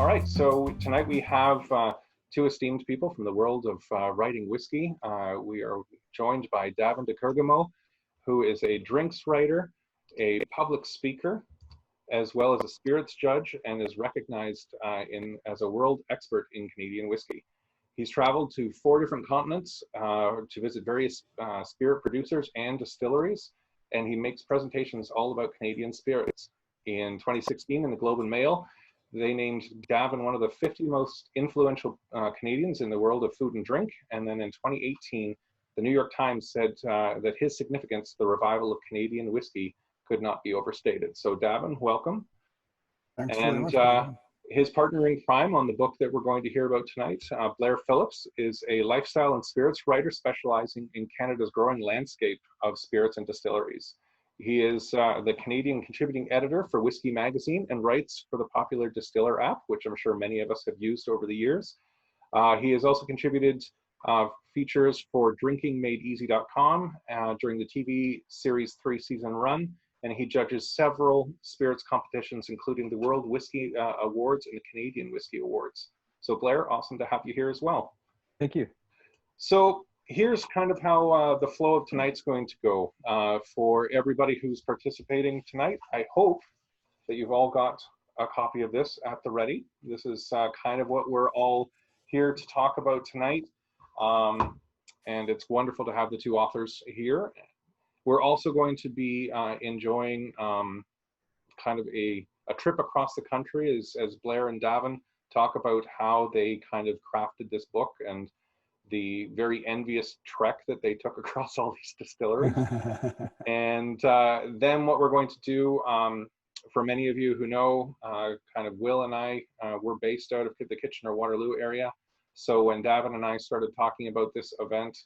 All right, so tonight we have two esteemed people from the world of writing whiskey. We are joined by Davin de Kergommeaux, who is a drinks writer, a public speaker, as well as a spirits judge, and is recognized as a world expert in Canadian whiskey. He's traveled to 4 different continents to visit various spirit producers and distilleries, and he makes presentations all about Canadian spirits. In 2016, in the Globe and Mail, they named Davin one of the 50 most influential Canadians in the world of food and drink. And then in 2018, the New York Times said that his significance, the revival of Canadian whiskey, could not be overstated. So Davin, welcome. Thanks and very much, his partner in crime on the book that we're going to hear about tonight, Blair Phillips, is a lifestyle and spirits writer specializing in Canada's growing landscape of spirits and distilleries. He is the Canadian contributing editor for Whisky Magazine and writes for the popular Distiller app, which I'm sure many of us have used over the years. He has also contributed features for drinkingmadeeasy.com during the TV series 3-season run, and he judges several spirits competitions, including the World Whisky Awards and the Canadian Whisky Awards. So Blair, awesome to have you here as well. Thank you. So here's kind of how the flow of tonight's going to go. For everybody who's participating tonight, I hope that you've all got a copy of this at the ready. This is kind of what we're all here to talk about tonight. And it's wonderful to have the two authors here. We're also going to be enjoying kind of a trip across the country as Blair and Davin talk about how they kind of crafted this book and the very envious trek that they took across all these distilleries. And then what we're going to do, for many of you who know, kind of Will and I, we're based out of the Kitchener-Waterloo area. So when Davin and I started talking about this event,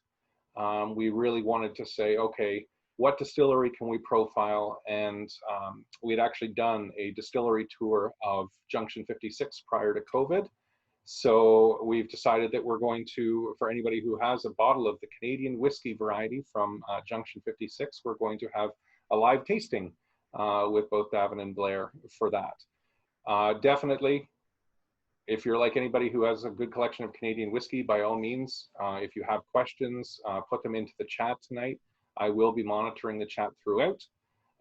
we really wanted to say, okay, what distillery can we profile? And we had actually done a distillery tour of Junction 56 prior to COVID. So we've decided that we're going to, for anybody who has a bottle of the Canadian whiskey variety from Junction 56, we're going to have a live tasting with both Davin and Blair for that. Definitely, if you're like anybody who has a good collection of Canadian whiskey, by all means, if you have questions, put them into the chat tonight. I will be monitoring the chat throughout.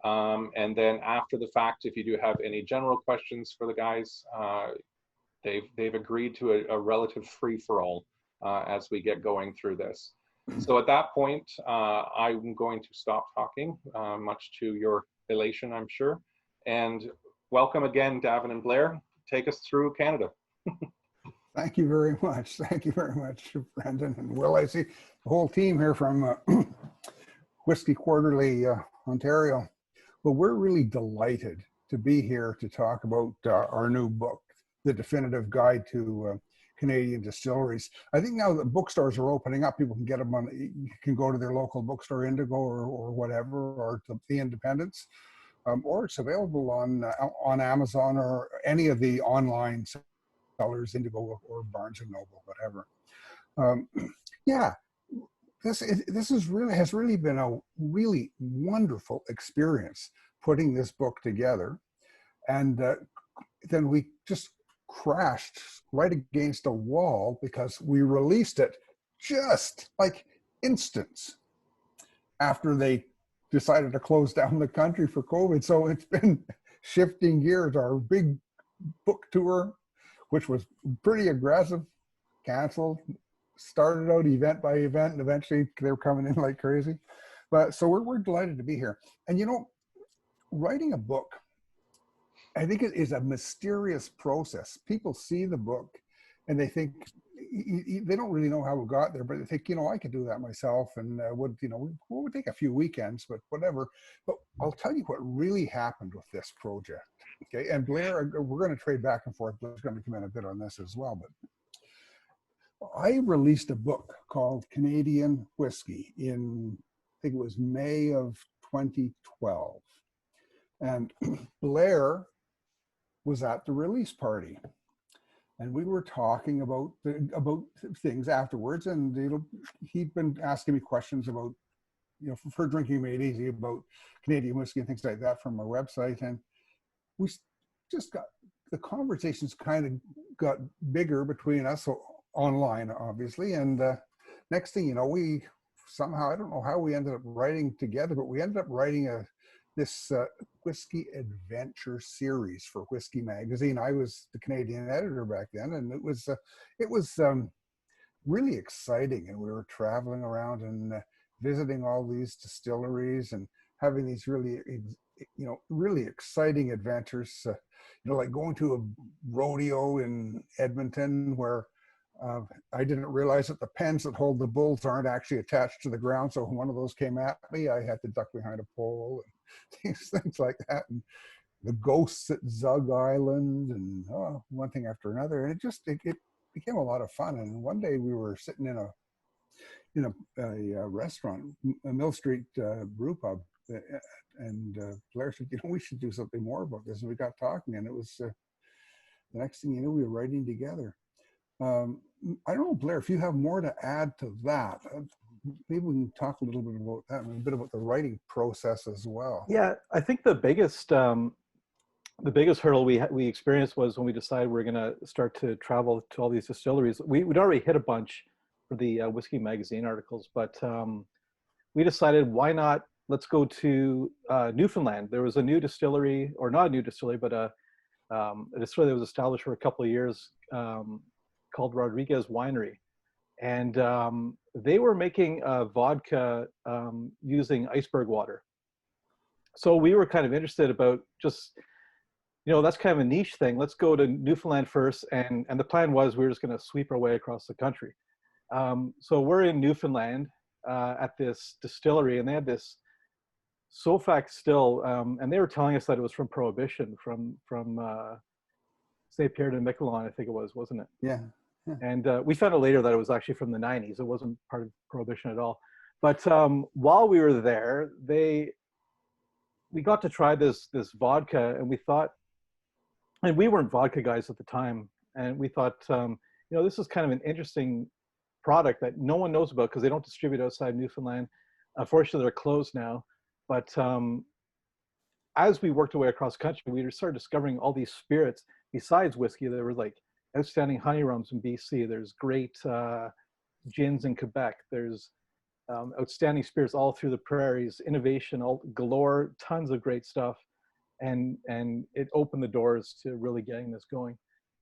And then after the fact, if you do have any general questions for the guys, they've agreed to a relative free-for-all as we get going through this. So at that point, I'm going to stop talking, much to your elation, I'm sure. And welcome again, Davin and Blair. Take us through Canada. Thank you very much. Thank you very much, Brendan and Will. I see the whole team here from Whisky Quarterly Ontario. Well, we're really delighted to be here to talk about our new book, The Definitive Guide to Canadian Distilleries. I think now that bookstores are opening up, people can get them on, you can go to their local bookstore, Indigo or whatever, or the Independents, or it's available on Amazon or any of the online sellers, Indigo or Barnes and Noble, whatever. Yeah, this has really been a really wonderful experience putting this book together, and then we just crashed right against a wall because we released it just like instance after they decided to close down the country for COVID. So it's been shifting gears. Our big book tour, which was pretty aggressive, canceled, started out event by event, and eventually they were coming in like crazy. But so we're delighted to be here. And you know, writing a book, I think it is a mysterious process. People see the book and they think, they don't really know how it got there, but they think, you know, I could do that myself, and would take a few weekends, but whatever. But I'll tell you what really happened with this project. Okay, and Blair, we're going to trade back and forth. Blair's going to come in a bit on this as well. But I released a book called Canadian Whiskey in, I think it was May of 2012. And Blair was at the release party, and we were talking about things afterwards. And he'd been asking me questions about, you know, for Drinking Made Easy, about Canadian whiskey and things like that from our website. And we just got the conversations kind of got bigger between us, so online, obviously. And next thing you know, we somehow, I don't know how we ended up writing together, but we ended up writing this whiskey adventure series for Whiskey Magazine. I was the Canadian editor back then, and it was really exciting. And we were traveling around and visiting all these distilleries and having these really, really exciting adventures. Like going to a rodeo in Edmonton where I didn't realize that the pens that hold the bulls aren't actually attached to the ground. So when one of those came at me, I had to duck behind a pole and things like that. And the ghosts at Zug Island and one thing after another. And it became a lot of fun. And one day we were sitting in a restaurant, a Mill Street brew pub. And Blair said, we should do something more about this. And we got talking, and it was the next thing you know, we were writing together. I don't know, Blair, if you have more to add to that, maybe we can talk a little bit about that and a bit about the writing process as well. Yeah, I think the biggest hurdle we experienced was when we decided we were going to start to travel to all these distilleries. We'd already hit a bunch for the Whiskey Magazine articles, but we decided, why not? Let's go to Newfoundland. There was a new distillery, or not a new distillery, but a distillery that was established for a couple of years called Rodriguez Winery. And they were making vodka using iceberg water. So we were kind of interested about just, that's kind of a niche thing. Let's go to Newfoundland first. And the plan was we were just going to sweep our way across the country. So we're in Newfoundland at this distillery, and they had this Sofac still, and they were telling us that it was from Prohibition, from St. Pierre de Miquelon, I think it was, wasn't it? Yeah. And we found out later that it was actually from the 90s. It wasn't part of Prohibition at all. But while we were there, we got to try this vodka, and we thought, and we weren't vodka guys at the time, and we thought, this is kind of an interesting product that no one knows about because they don't distribute outside Newfoundland. Unfortunately, they're closed now. But as we worked our way across the country, we started discovering all these spirits besides whiskey. There were like outstanding honey rums in BC. There's great gins in Quebec. There's outstanding spirits all through the prairies, innovation, all galore, tons of great stuff. And it opened the doors to really getting this going.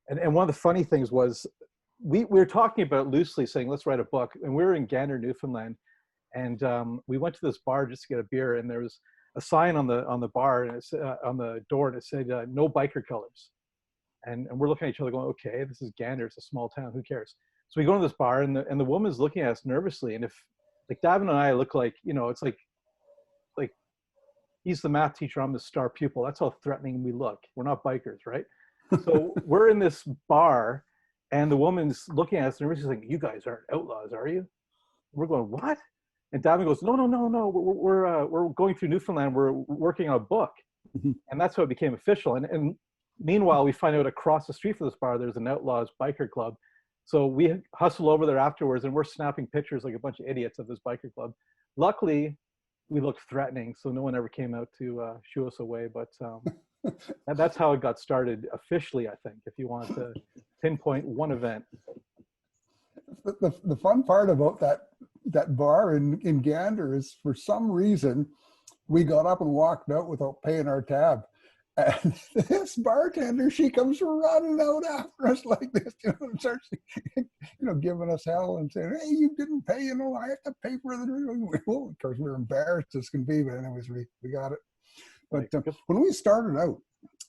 And one of the funny things was we were talking about loosely saying, let's write a book. And we were in Gander, Newfoundland. And we went to this bar just to get a beer, and there was a sign on the bar, and on the door, and it said no biker colors. And we're looking at each other going, okay, this is Gander, it's a small town, who cares? So we go to this bar, and the woman's looking at us nervously, and if like Davin and I look like, it's like he's the math teacher, I'm the star pupil. That's how threatening we look. We're not bikers, right? So we're in this bar, and the woman's looking at us nervously, like, you guys aren't outlaws, are you? We're going, what? And Davin goes, no. We're going through Newfoundland. We're working on a book. And that's how it became official. And meanwhile, we find out across the street from this bar, there's an outlaws biker club. So we hustle over there afterwards, and we're snapping pictures like a bunch of idiots of this biker club. Luckily, we looked threatening, so no one ever came out to shoo us away. But and that's how it got started officially, I think, if you want to pinpoint one event. The fun part about that bar in Gander is, for some reason, we got up and walked out without paying our tab. And this bartender, she comes running out after us like this, and starts, giving us hell and saying, hey, you didn't pay, I have to pay for the drink. Well, of course, we were embarrassed as can be, but anyways, we got it. But when we started out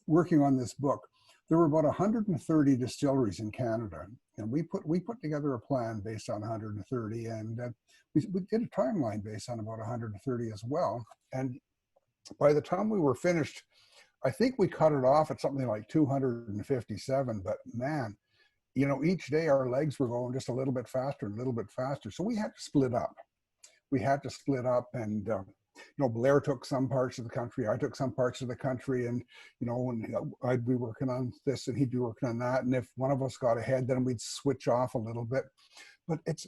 working on this book, there were about 130 distilleries in Canada, and we put together a plan based on 130, and we did a timeline based on about 130 as well. And by the time we were finished, I think we cut it off at something like 257. But man, each day our legs were going just a little bit faster and a little bit faster. So we had to split up. And Blair took some parts of the country, I took some parts of the country, and I'd be working on this and he'd be working on that. And if one of us got ahead, then we'd switch off a little bit. But it's,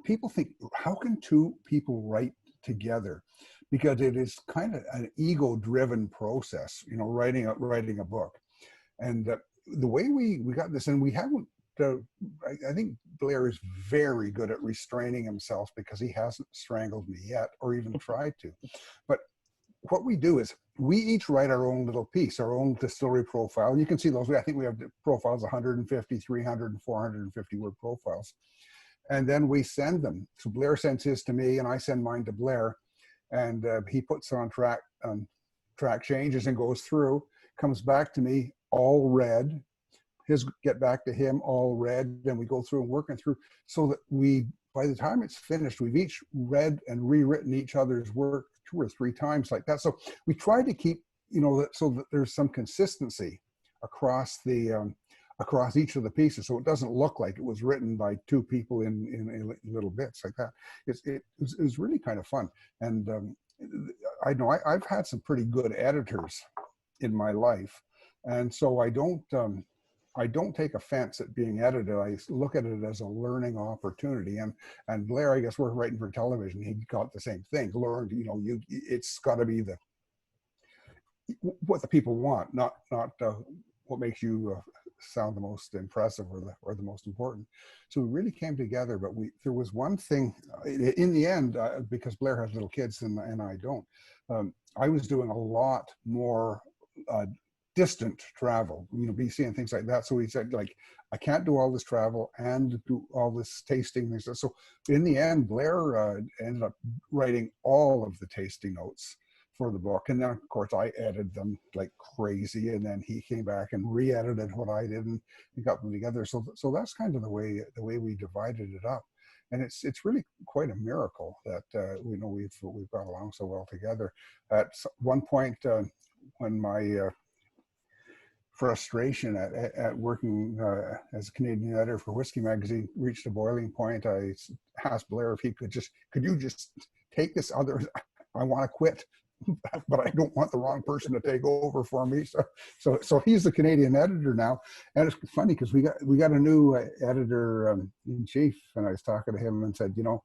people think, how can two people write together? Because it is kind of an ego-driven process, writing a book. And the way we got this, and we haven't, I think Blair is very good at restraining himself because he hasn't strangled me yet or even tried to. But what we do is we each write our own little piece, our own distillery profile. And you can see those. I think we have profiles, 150, 300, and 450 word profiles. And then we send them. So Blair sends his to me and I send mine to Blair. And he puts it on track changes and goes through, comes back to me all red. His get back to him all red, and we go through and working through so that we, by the time it's finished, we've each read and rewritten each other's work 2 or 3 times like that. So we try to keep, you know, so that there's some consistency across the across each of the pieces, so it doesn't look like it was written by 2 people in little bits like that. It was really kind of fun, and I know I've had some pretty good editors in my life, and so I don't take offense at being edited. I look at it as a learning opportunity. And Blair, I guess, we're writing for television. He got the same thing. Learned, you know, it's got to be what the people want, not what makes you sound the most impressive or the most important. So we really came together. But there was one thing in the end, because Blair has little kids and I don't. I was doing a lot more distant travel, you know, BC and things like that. So he said, like, I can't do all this travel and do all this tasting things. So in the end, Blair ended up writing all of the tasting notes for the book. And then, of course, I edited them like crazy. And then he came back and re-edited what I did and got them together. So that's kind of the way we divided it up. And it's really quite a miracle that we know we've got along so well together. At one point, when my frustration at working as a Canadian editor for Whisky magazine reached a boiling point, I asked Blair if he could you just take this other, I want to quit, but I don't want the wrong person to take over for me. So he's the Canadian editor now. And it's funny because we got a new editor in chief, and I was talking to him and said, you know,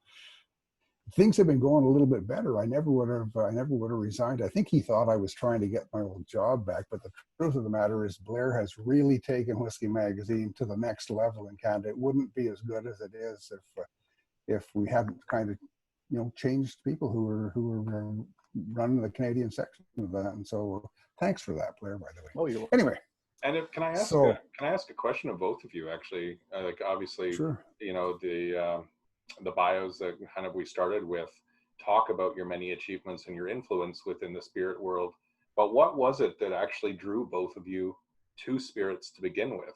things have been going a little bit better. I never would have resigned. I think he thought I was trying to get my old job back, but the truth of the matter is Blair has really taken Whisky magazine to the next level in Canada. It wouldn't be as good as it is if we hadn't kind of, you know, changed people who were running the Canadian section of that. And so thanks for that, Blair, by the way. Oh, you're anyway. And can I ask a question of both of you, actually? Like, obviously, sure. You know, the bios that kind of we started with talk about your many achievements and your influence within the spirit world. But what was it that actually drew both of you to spirits to begin with?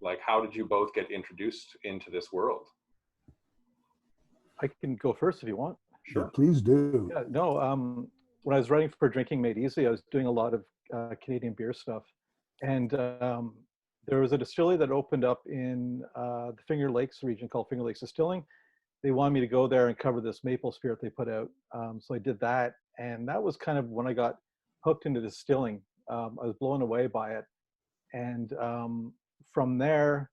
Like, how did you both get introduced into this world? I can go first if you want. Sure. Yeah, please do. Yeah, no, when I was writing for Drinking Made Easy, I was doing a lot of Canadian beer stuff. And there was a distillery that opened up in the Finger Lakes region called Finger Lakes Distilling. They wanted me to go there and cover this maple spirit they put out. So I did that. And that was kind of when I got hooked into distilling. I was blown away by it. And from there,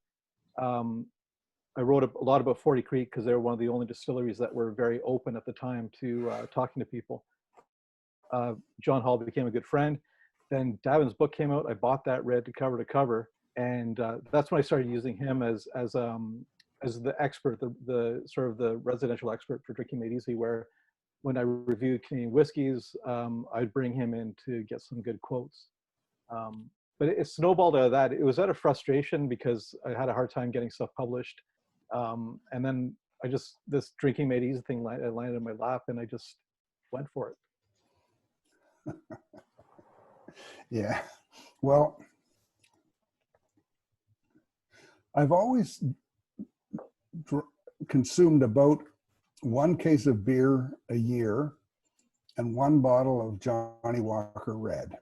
I wrote a lot about 40 Creek because they were one of the only distilleries that were very open at the time to talking to people. John Hall became a good friend. Then Davin's book came out. I bought that, read to cover. And that's when I started using him as the expert, the sort of the residential expert for Drinking Made Easy, where when I reviewed Canadian whiskeys, I'd bring him in to get some good quotes. But it snowballed out of that. It was out of frustration because I had a hard time getting stuff published. And then this Drinking Made Easy thing landed in my lap and I just went for it. Yeah, well, I've always consumed about 1 case of beer a year and 1 bottle of Johnny Walker Red.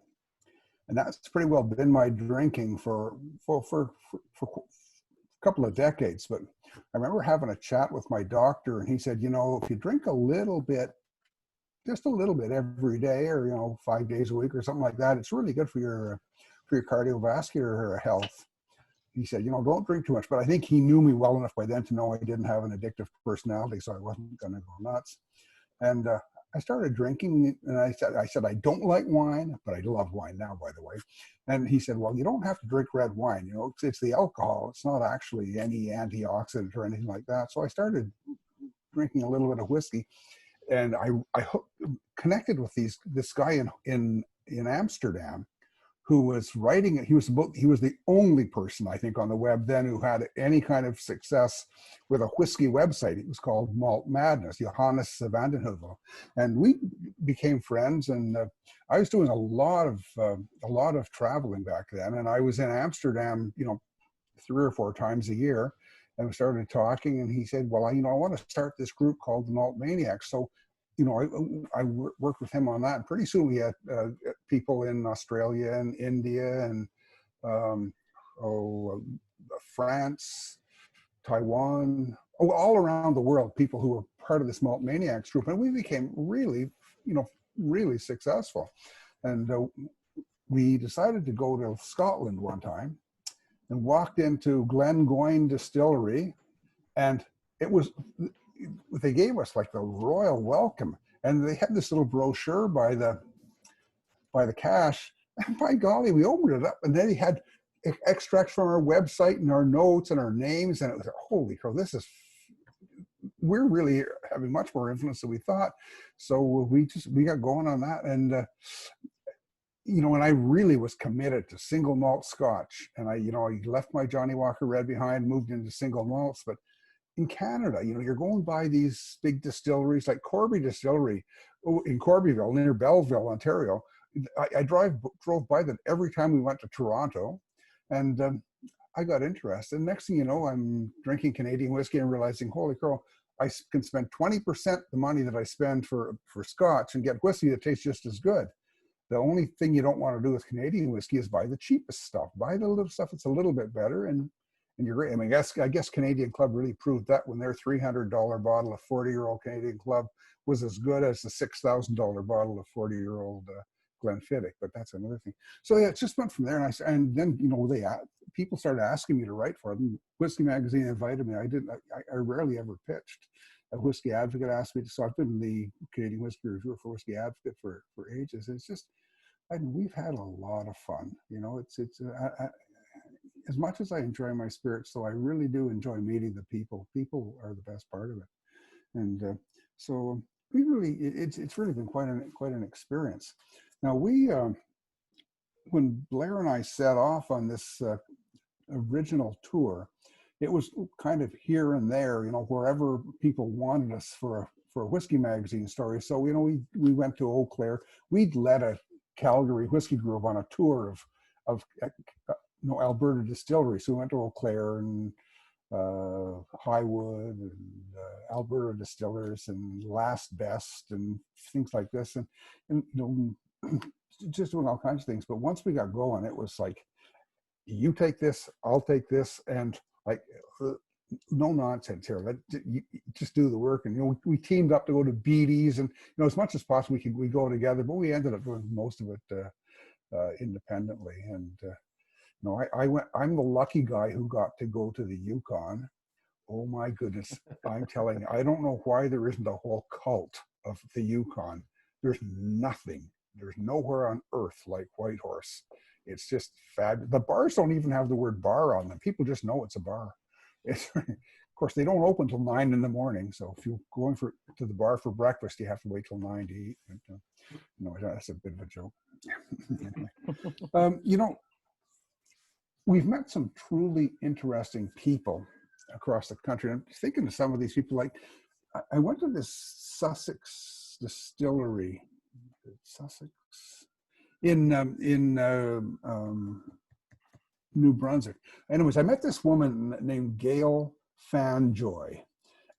And that's pretty well been my drinking for a couple of decades. But I remember having a chat with my doctor and he said, you know, if you drink a little bit, just a little bit every day, or, you know, 5 days a week or something like that, it's really good for your cardiovascular health. He said, you know, don't drink too much. But I think he knew me well enough by then to know I didn't have an addictive personality, so I wasn't going to go nuts. And I started drinking, and I said, I don't like wine, but I love wine now, by the way. And he said, well, you don't have to drink red wine. You know, it's the alcohol. It's not actually any antioxidant or anything like that. So I started drinking a little bit of whiskey, and I connected with this guy in Amsterdam who was writing it. He was the only person, I think, on the web then who had any kind of success with a whiskey website. It was called Malt Madness, Johannes van den Heuvel. And we became friends, and I was doing a lot of traveling back then, and I was in Amsterdam, you know, 3 or 4 times a year, and we started talking, and he said, well, I want to start this group called the Malt Maniacs. So, you know, I worked with him on that, and pretty soon we had people in Australia and India and France, Taiwan, all around the world, people who were part of this Malt Maniacs group, and we became really, you know, really successful. And we decided to go to Scotland one time and walked into Glengoyne Distillery, and they gave us like the royal welcome, and they had this little brochure by the cash, and by golly, we opened it up, and then he had extracts from our website and our notes and our names, and it was like, holy cow, we're really having much more influence than we thought. So we got going on that, and you know, and I really was committed to single malt Scotch, and I left my Johnny Walker Red behind, moved into single malts. But in Canada, you know, you're going by these big distilleries like Corby Distillery in Corbyville, near Belleville, Ontario. I drove by them every time we went to Toronto, and I got interested. And next thing you know, I'm drinking Canadian whiskey and realizing, holy cow, I can spend 20% the money that I spend for Scotch and get whiskey that tastes just as good. The only thing you don't want to do with Canadian whiskey is buy the cheapest stuff. Buy the little stuff that's a little bit better, and you're great. I mean, I guess Canadian Club really proved that when their $300 bottle of 40-year-old Canadian Club was as good as the $6,000 bottle of 40-year-old Glenfiddich. But that's another thing. So yeah, it just went from there, and then you know, people started asking me to write for them. Whiskey Magazine invited me. I rarely ever pitched. A Whiskey Advocate asked me to, so I've been the Canadian Whiskey Reviewer for Whiskey Advocate for ages. It's just, we've had a lot of fun. You know, it's as much as I enjoy my spirits, so I really do enjoy meeting the people. People are the best part of it, and so it's really been quite an experience. Now when Blair and I set off on this original tour, it was kind of here and there, you know, wherever people wanted us for a Whiskey Magazine story. So, you know, we went to Eau Claire. We'd led a Calgary whiskey group on a tour of Alberta distilleries. So we went to Eau Claire and Highwood and Alberta Distillers and Last Best and things like this, and you know, just doing all kinds of things. But once we got going, it was like, you take this, I'll take this, and like no nonsense here. Just do the work. And you know, we teamed up to go to BD's, and you know, as much as possible we go together, but we ended up doing most of it independently. And no, I'm the lucky guy who got to go to the Yukon. Oh my goodness. I'm telling you, I don't know why there isn't a whole cult of the Yukon. There's nothing. There's nowhere on earth like Whitehorse. It's just fabulous. The bars don't even have the word bar on them. People just know it's a bar. Of course, they don't open till 9 in the morning. So if you're going to the bar for breakfast, you have to wait till 9 to eat. But, no, that's a bit of a joke. Anyway. You know, we've met some truly interesting people across the country. I'm thinking of some of these people. Like, I went to this Sussex distillery, in New Brunswick. Anyways, I met this woman named Gail Fanjoy,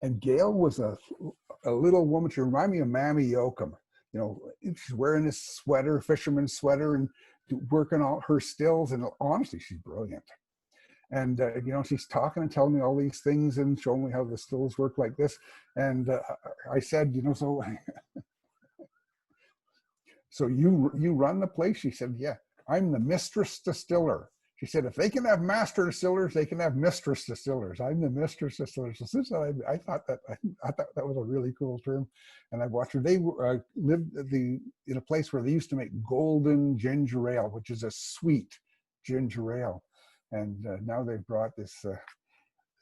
and Gail was a little woman. She reminded me of Mammy Yoakum. You know, she's wearing this sweater, fisherman's sweater, and working all her stills. And honestly, she's brilliant. And you know, she's talking and telling me all these things and showing me how the stills work like this. And I said, you know, so you run the place? She said, yeah, I'm the mistress distiller. She said, if they can have master distillers, they can have mistress distillers. I'm the mistress distiller. So since I thought that that was a really cool term, and I watched her. They lived in a place where they used to make golden ginger ale, which is a sweet ginger ale, and now they've brought this.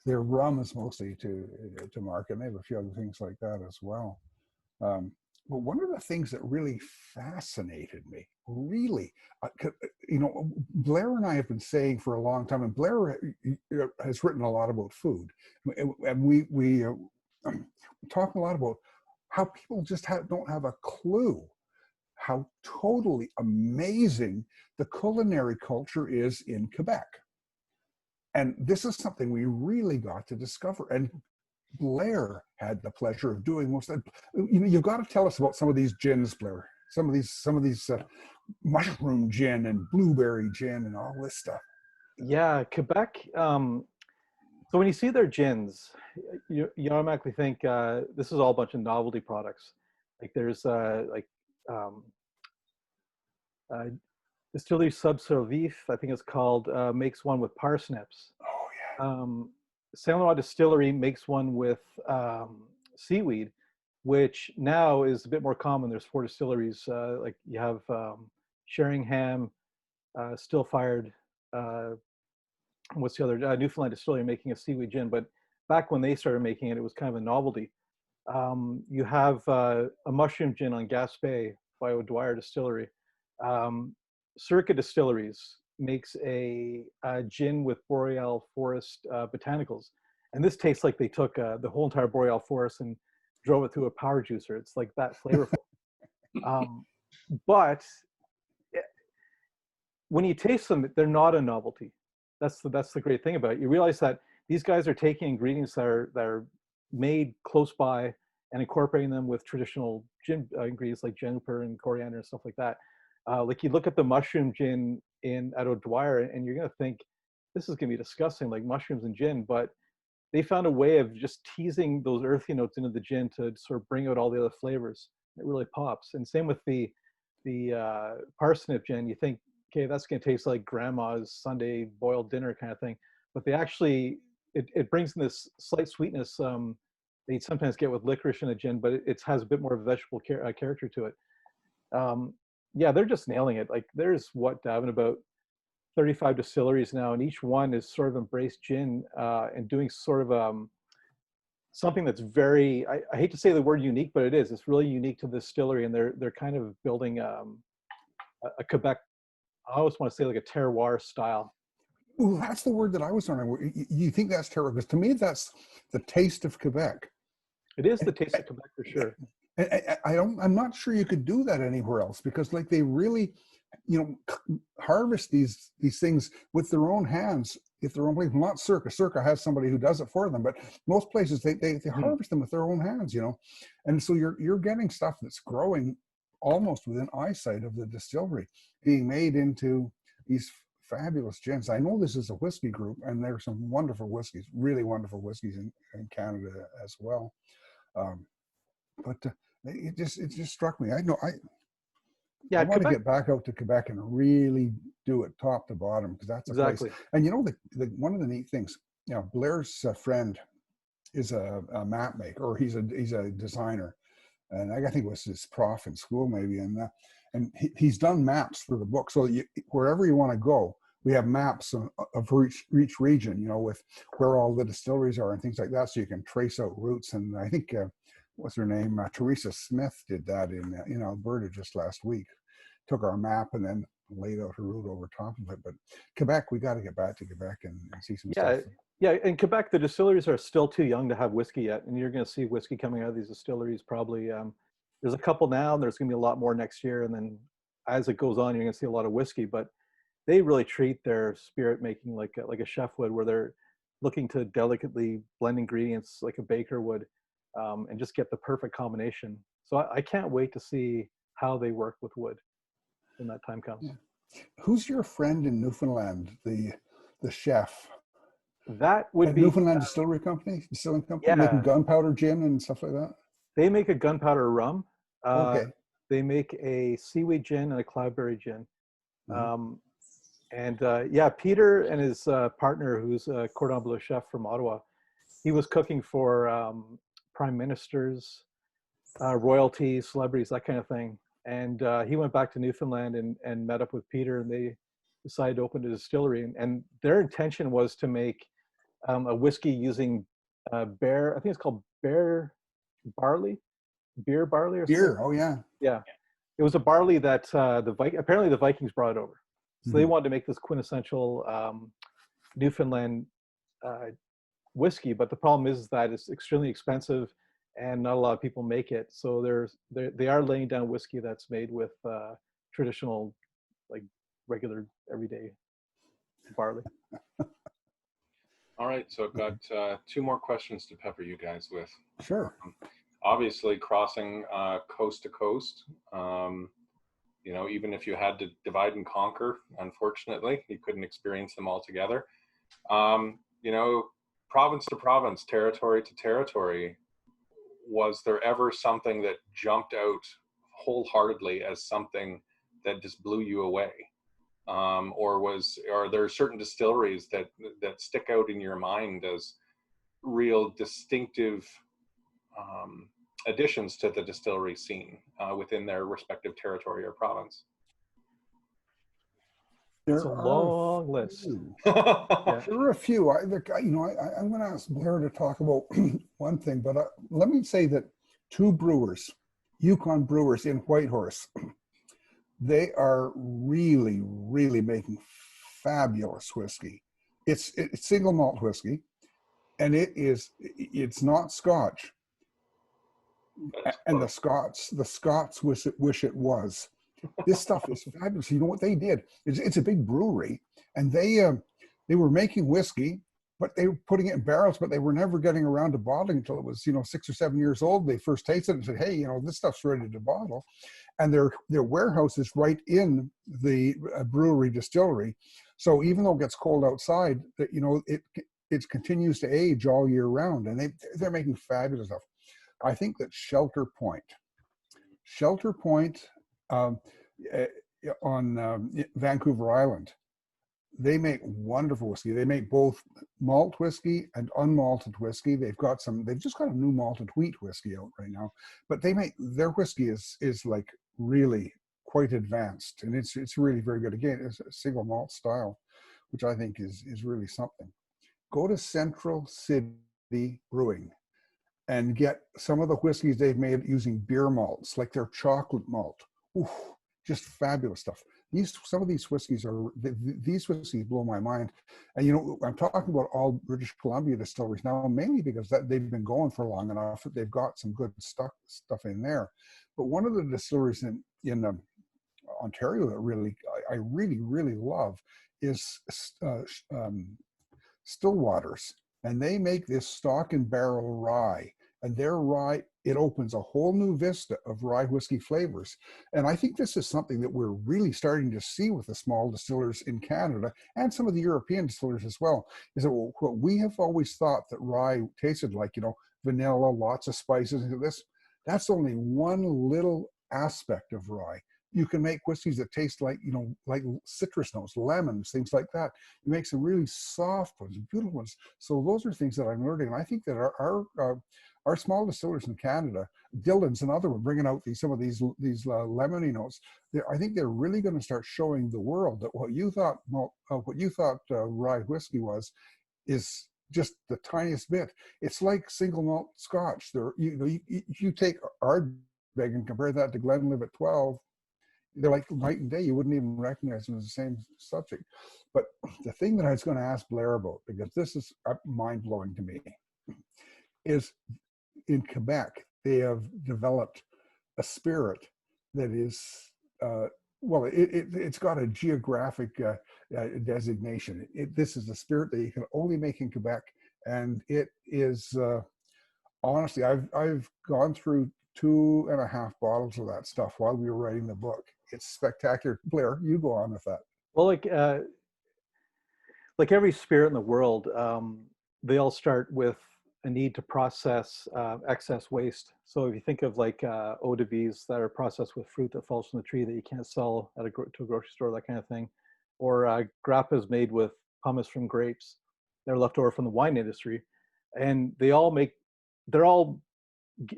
Their rum is mostly to market. And they have a few other things like that as well. But one of the things that really fascinated me, really, Blair and I have been saying for a long time, and Blair has written a lot about food, and we talk a lot about how people just don't have a clue how totally amazing the culinary culture is in Quebec. And this is something we really got to discover. And Blair had the pleasure of doing most of that. You've got to tell us about some of these gins, Blair. Some of these mushroom gin and blueberry gin and all this stuff. Yeah, Quebec. So when you see their gins, you automatically think this is all a bunch of novelty products. Like there's Distillery Subservif, I think it's called, makes one with parsnips. Oh yeah. Saint Laurent Distillery makes one with seaweed, which now is a bit more common. There's 4 distilleries. Like you have Sheringham, Still Fired. What's the other? Newfoundland Distillery making a seaweed gin. But back when they started making it, it was kind of a novelty. You have a mushroom gin on Gaspé by O'Dwyer Distillery. Circa Distilleries makes a gin with boreal forest botanicals, and this tastes like they took the whole entire boreal forest and drove it through a power juicer. It's like that flavorful. But when you taste them, they're not a novelty. That's the great thing about it. You realize that these guys are taking ingredients that are made close by and incorporating them with traditional gin ingredients like juniper and coriander and stuff like that. Like you look at the mushroom gin at O'Dwyer and you're going to think this is going to be disgusting, like mushrooms and gin, but they found a way of just teasing those earthy notes into the gin to sort of bring out all the other flavors. It really pops. And same with the parsnip gin. You think, okay, that's going to taste like grandma's Sunday boiled dinner kind of thing, but they actually, it brings in this slight sweetness that you sometimes get with licorice in a gin, but it has a bit more of a vegetable character to it. Yeah, they're just nailing it. Like there's Davin, about 35 distilleries now, and each one is sort of embraced gin and doing sort of something that's very, I hate to say the word unique, but it is. It's really unique to the distillery, and they're kind of building a Quebec, I always want to say like a terroir style. Well, that's the word that I was wondering. You think that's terroir? Because to me, that's the taste of Quebec. It is the taste of Quebec for sure. I'm not sure you could do that anywhere else, because like they really, harvest these things with their own hands. If their own place, not Circa. Circa has somebody who does it for them, but most places they harvest them with their own hands, and so you're getting stuff that's growing almost within eyesight of the distillery, being made into these fabulous gins. I know this is a whiskey group, and there's some wonderful whiskeys, really wonderful whiskeys in Canada as well. But it just struck me. I want to get back out to Quebec and really do it top to bottom, because that's a place. And one of the neat things, Blair's friend is a map maker, or he's a designer, and I think it was his prof in school maybe, and he's done maps for the book. So wherever you want to go, we have maps of each region, with where all the distilleries are and things like that, so you can trace out routes. And I think what's her name? Teresa Smith did that in Alberta just last week. Took our map and then laid out her route over top of it. But Quebec, we got to get back to Quebec and see some stuff. Yeah, in Quebec, the distilleries are still too young to have whiskey yet, and you're going to see whiskey coming out of these distilleries probably. There's a couple now, and there's going to be a lot more next year, and then as it goes on, you're going to see a lot of whiskey. But they really treat their spirit making like a chef would, where they're looking to delicately blend ingredients like a baker would, and just get the perfect combination. So I can't wait to see how they work with wood when that time comes. Yeah. Who's your friend in Newfoundland, the chef? That would be Newfoundland Distilling Company, making gunpowder gin and stuff like that. They make a gunpowder rum. Okay. They make a seaweed gin and a cloudberry gin. And yeah, Peter and his partner, who's a cordon bleu chef from Ottawa, he was cooking for prime ministers, royalty, celebrities, that kind of thing. And he went back to Newfoundland and met up with Peter, and they decided to open a distillery. And their intention was to make a whiskey using bear, I think it's called beer barley or something. Beer. Oh yeah. Yeah. It was a barley that apparently the Vikings brought it over. So they wanted to make this quintessential Newfoundland whiskey, but the problem is that it's extremely expensive and not a lot of people make it. So they are laying down whiskey that's made with traditional, like regular everyday barley. All right, so I've got 2 more questions to pepper you guys with. Sure. Obviously, crossing coast to coast, you know, even if you had to divide and conquer, unfortunately, you couldn't experience them all together. You know, province to province, territory to territory, was there ever something that jumped out wholeheartedly as something that just blew you away? Are there certain distilleries that stick out in your mind as real distinctive additions to the distillery scene within their respective territory or province? It's a long list. Yeah. There are a few. I'm going to ask Blair to talk about one thing, but let me say that 2 brewers, Yukon brewers in Whitehorse, they are really, really making fabulous whiskey. It's single malt whiskey, and it's not Scotch. And the Scots wish it was. This stuff is fabulous. You know what they did? It's a big brewery, and they were making whiskey, but they were putting it in barrels, but they were never getting around to bottling until it was 6 or 7 years old. They first tasted it and said, "Hey, this stuff's ready to bottle." And their warehouse is right in the brewery distillery, so even though it gets cold outside, it continues to age all year round, and they're making fabulous stuff. I think that Shelter Point on Vancouver Island, they make wonderful whiskey. They make both malt whiskey and unmalted whiskey. They've just got a new malted wheat whiskey out right now, but their whiskey is like really quite advanced, and it's really very good. Again, it's a single malt style, which I think is really something. Go to Central City Brewing and get some of the whiskeys they've made using beer malts, like their chocolate malt. Ooh, just fabulous stuff. Some of these whiskeys blow my mind. And I'm talking about all British Columbia distilleries now, mainly because they've been going for long enough that they've got some good stuff in there. But one of the distilleries in Ontario that I really, really love is Stillwater's. And they make this stock and barrel rye. And their rye, it opens a whole new vista of rye whiskey flavors. And I think this is something that we're really starting to see with the small distillers in Canada and some of the European distillers as well, is that what we have always thought that rye tasted like, vanilla, lots of spices, that's only one little aspect of rye. You can make whiskeys that taste like, like citrus notes, lemons, things like that. You make some really soft ones, beautiful ones. So those are things that I'm learning. And I think that our small distillers in Canada, Dillon's another one, bringing out some of these lemony notes. I think they're really going to start showing the world that what you thought rye whiskey is just the tiniest bit. It's like single malt Scotch. You take Ardbeg and compare that to Glenlivet 12. They're like night and day. You wouldn't even recognize them as the same subject. But the thing that I was going to ask Blair about, because this is mind-blowing to me, is in Quebec, they have developed a spirit that is, it's got a geographic designation. This is a spirit that you can only make in Quebec. And it is, honestly, I've gone through 2.5 bottles of that stuff while we were writing the book. It's spectacular. Blair, you go on with that. Well, like every spirit in the world, they all start with a need to process excess waste. So if you think of like eau de vies that are processed with fruit that falls from the tree that you can't sell to a grocery store, that kind of thing, or grappas made with pumice from grapes. They're left over from the wine industry, and they're all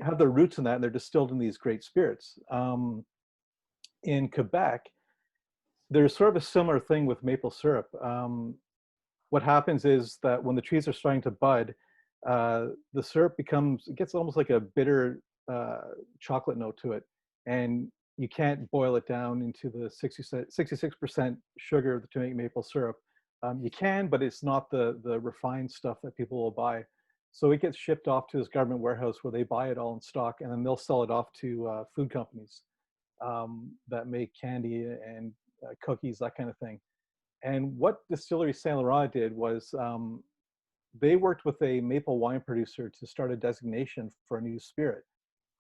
have their roots in that, and they're distilled in these great spirits. In Quebec, there's sort of a similar thing with maple syrup. What happens is that when the trees are starting to bud, the syrup gets almost like a bitter chocolate note to it, and you can't boil it down into the 66% sugar to make maple syrup. You can, but it's not the refined stuff that people will buy. So it gets shipped off to this government warehouse where they buy it all in stock, and then they'll sell it off to food companies that make candy and cookies, that kind of thing. And what Distillery Saint Laurent did was they worked with a maple wine producer to start a designation for a new spirit.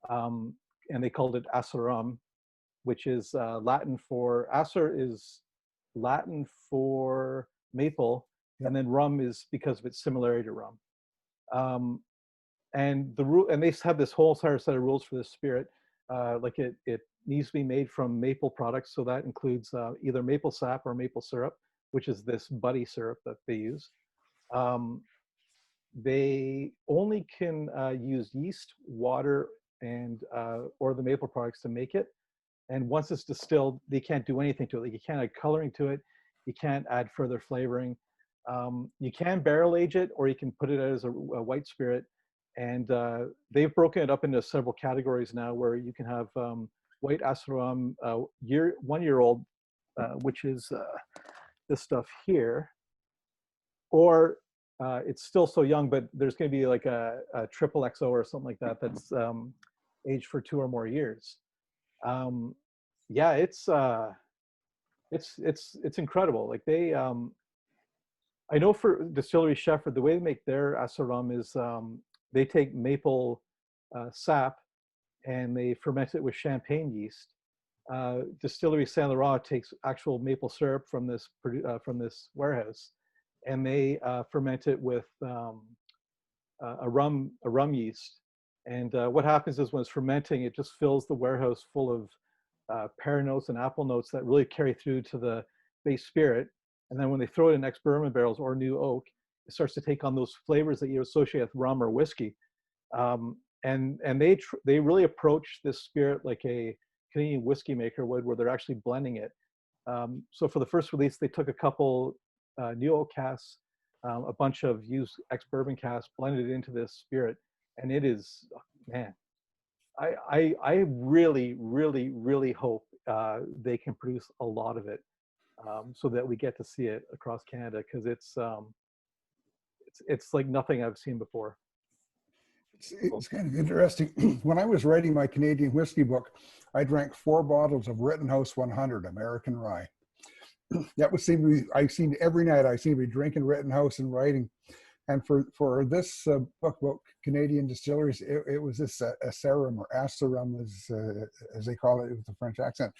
And they called it Acerum, which is Latin for, Acer is Latin for maple, and then rum is because of its similarity to rum. And they have this whole entire set of rules for this spirit. Like it needs to be made from maple products, so that includes either maple sap or maple syrup, which is this buddy syrup that they use. They only can use yeast, water, and or the maple products to make it. And once it's distilled, they can't do anything to it. Like, you can't add coloring to it. You can't add further flavoring. You can barrel age it, or you can put it as a white spirit. And they've broken it up into several categories now, where you can have white Acerum 1 year old, which is this stuff here, or it's still so young, but there's going to be like a triple XO or something like that that's aged for 2 or more years. Yeah, it's incredible. Like they, I know for Distillery Shepherd, the way they make their Acerum is they take maple sap and they ferment it with champagne yeast. Distillery Saint Laurent takes actual maple syrup from this warehouse, and they ferment it with a rum yeast. And what happens is when it's fermenting, it just fills the warehouse full of pear notes and apple notes that really carry through to the base spirit. And then when they throw it in ex-bourbon barrels or new oak, it starts to take on those flavors that you associate with rum or whiskey. And they really approach this spirit like a Canadian whiskey maker would, where they're actually blending it. So for the first release, they took a couple new oak casks, a bunch of used ex-bourbon casks, blended it into this spirit, and it is, man, I really, really, really hope they can produce a lot of it, so that we get to see it across Canada, because it's like nothing I've seen before. It's kind of interesting. When I was writing my Canadian whiskey book, I drank 4 bottles of Rittenhouse 100 American Rye. That would seem to be, I seem every night I seem to be drinking Rittenhouse and writing. And for this book about Canadian distilleries, it was this Acerum or Acerum, as they call it with the French accent.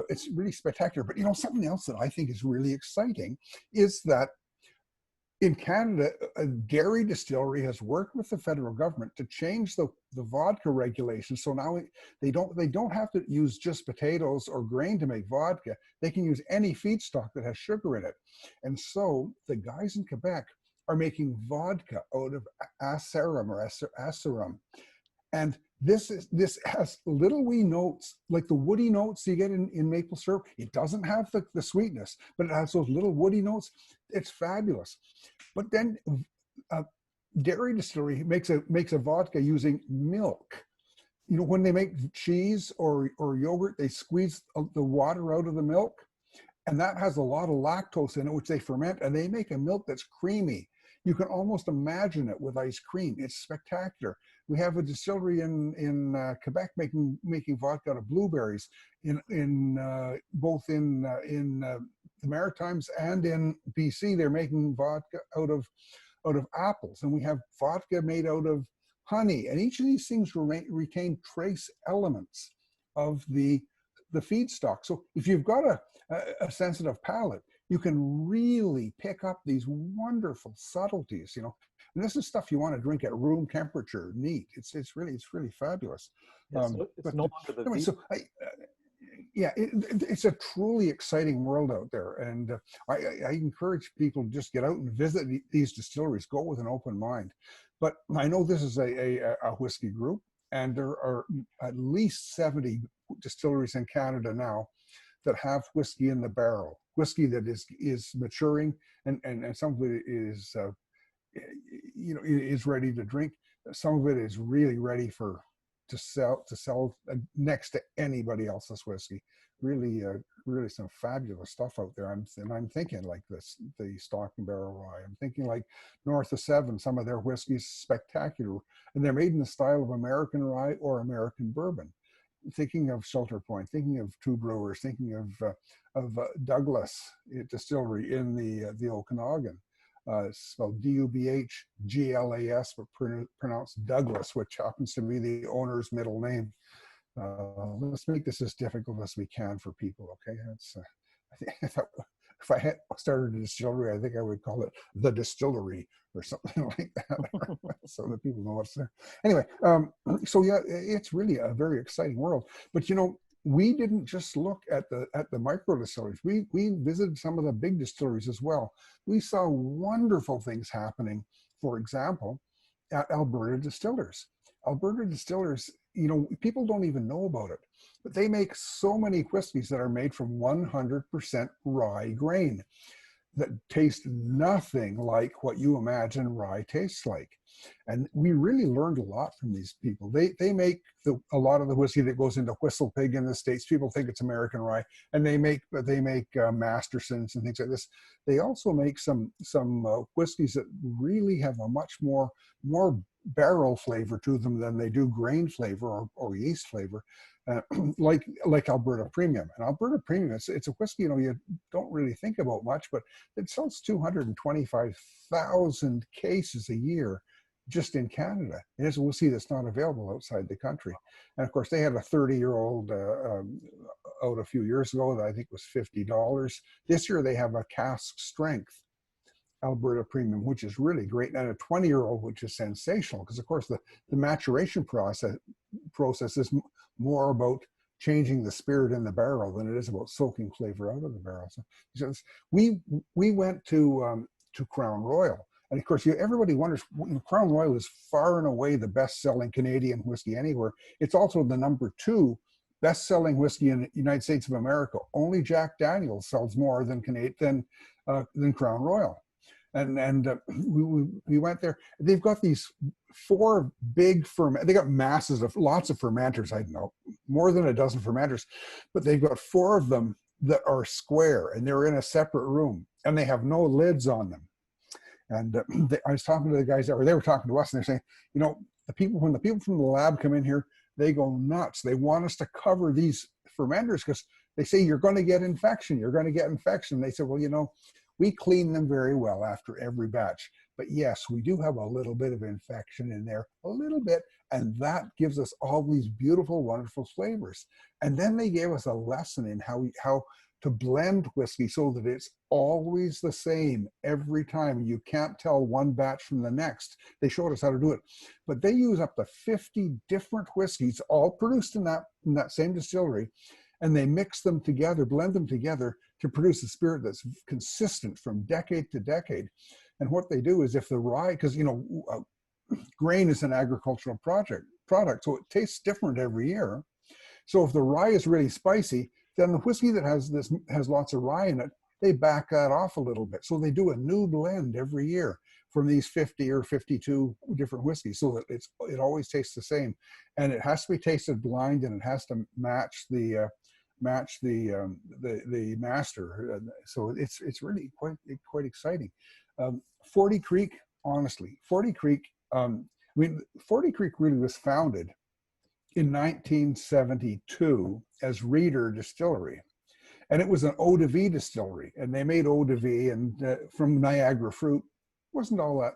It's really spectacular. But you know, something else that I think is really exciting is that in Canada, a dairy distillery has worked with the federal government to change the vodka regulations. So now they don't have to use just potatoes or grain to make vodka. They can use any feedstock that has sugar in it. And so the guys in Quebec are making vodka out of Acerum or Acerum. And this has little wee notes, like the woody notes you get in maple syrup. It doesn't have the sweetness, but it has those little woody notes. It's fabulous. But then dairy distillery makes a vodka using milk. You know, when they make cheese or yogurt, they squeeze the water out of the milk, and that has a lot of lactose in it, which they ferment, and they make a milk that's creamy. You can almost imagine it with ice cream. It's spectacular. We have a distillery in Quebec making vodka out of blueberries. Both in the Maritimes and in BC, they're making vodka out of apples, and we have vodka made out of honey. And each of these things retain trace elements of the feedstock. So if you've got a sensitive palate, you can really pick up these wonderful subtleties, you know. And this is stuff you want to drink at room temperature, neat. It's really fabulous. Yeah, so it's no longer the anyway, so Yeah, it's a truly exciting world out there, and I encourage people to just get out and visit these distilleries. Go with an open mind. But I know this is a whiskey group, and there are at least 70 distilleries in Canada now that have whiskey in the barrel, whiskey that is maturing, and some of it is is ready to drink. Some of it is really ready to sell next to anybody else's whiskey. Really, really some fabulous stuff out there. I'm thinking like the Stock and Barrel Rye. I'm thinking like North of Seven. Some of their whiskeys spectacular, and they're made in the style of American rye or American bourbon. Thinking of Shelter Point, thinking of Two Brewers, thinking of Douglas Distillery in the Okanagan. Spelled Dubhglas, but pronounced Douglas, which happens to be the owner's middle name. Let's make this as difficult as we can for people, okay? I thought if I had started a distillery, I think I would call it the Distillery or something like that, so that people know what's there. Anyway, so yeah, it's really a very exciting world. But we didn't just look at the micro distilleries. We visited some of the big distilleries as well. We saw wonderful things happening. For example, at Alberta Distillers. Alberta Distillers, people don't even know about it, but they make so many whiskeys that are made from 100% rye grain that taste nothing like what you imagine rye tastes like. And we really learned a lot from these people. They make a lot of the whiskey that goes into Whistle Pig in the States. People think it's American rye, and they make Mastersons and things like this. They also make some whiskeys that really have a much more barrel flavor to them than they do grain flavor or yeast flavor, like Alberta Premium. And Alberta Premium, it's a whiskey you don't really think about much, but it sells 225,000 cases a year just in Canada. And it's a whiskey that's not available outside the country. And of course, they had a 30-year-old out a few years ago that I think was $50. This year they have a cask strength Alberta Premium, which is really great, and a 20-year-old, which is sensational, because of course the maturation process is more about changing the spirit in the barrel than it is about soaking flavor out of the barrel. So we went to Crown Royal, and of course everybody wonders, Crown Royal is far and away the best-selling Canadian whiskey anywhere. It's also the #2 best-selling whiskey in the United States of America. Only Jack Daniel's sells more than Crown Royal. And we went there. They've got these 4 big they got lots of fermenters. I don't know, more than a dozen fermenters, but they've got 4 of them that are square, and they're in a separate room, and they have no lids on them. And I was talking to the guys or they were talking to us, and they're saying, when the people from the lab come in here, they go nuts. They want us to cover these fermenters because they say you're going to get infection. You're going to get infection. They said, well, we clean them very well after every batch. But yes, we do have a little bit of infection in there, a little bit, and that gives us all these beautiful, wonderful flavors. And then they gave us a lesson in how to blend whiskey so that it's always the same every time. You can't tell one batch from the next. They showed us how to do it. But they use up to 50 different whiskeys, all produced in that same distillery, and they mix them together, blend them together to produce a spirit that's consistent from decade to decade. And what they do is if the rye, because grain is an agricultural product, so it tastes different every year. So if the rye is really spicy, then the whiskey that has lots of rye in it, they back that off a little bit. So they do a new blend every year from these 50 or 52 different whiskeys, so that it always tastes the same. And it has to be tasted blind, and it has to match the master. So it's really quite exciting. 40 Creek, honestly, 40 Creek. 40 Creek really was founded in 1972 as Reeder Distillery, and it was an eau de vie distillery, and they made eau de vie and from Niagara fruit. Wasn't all that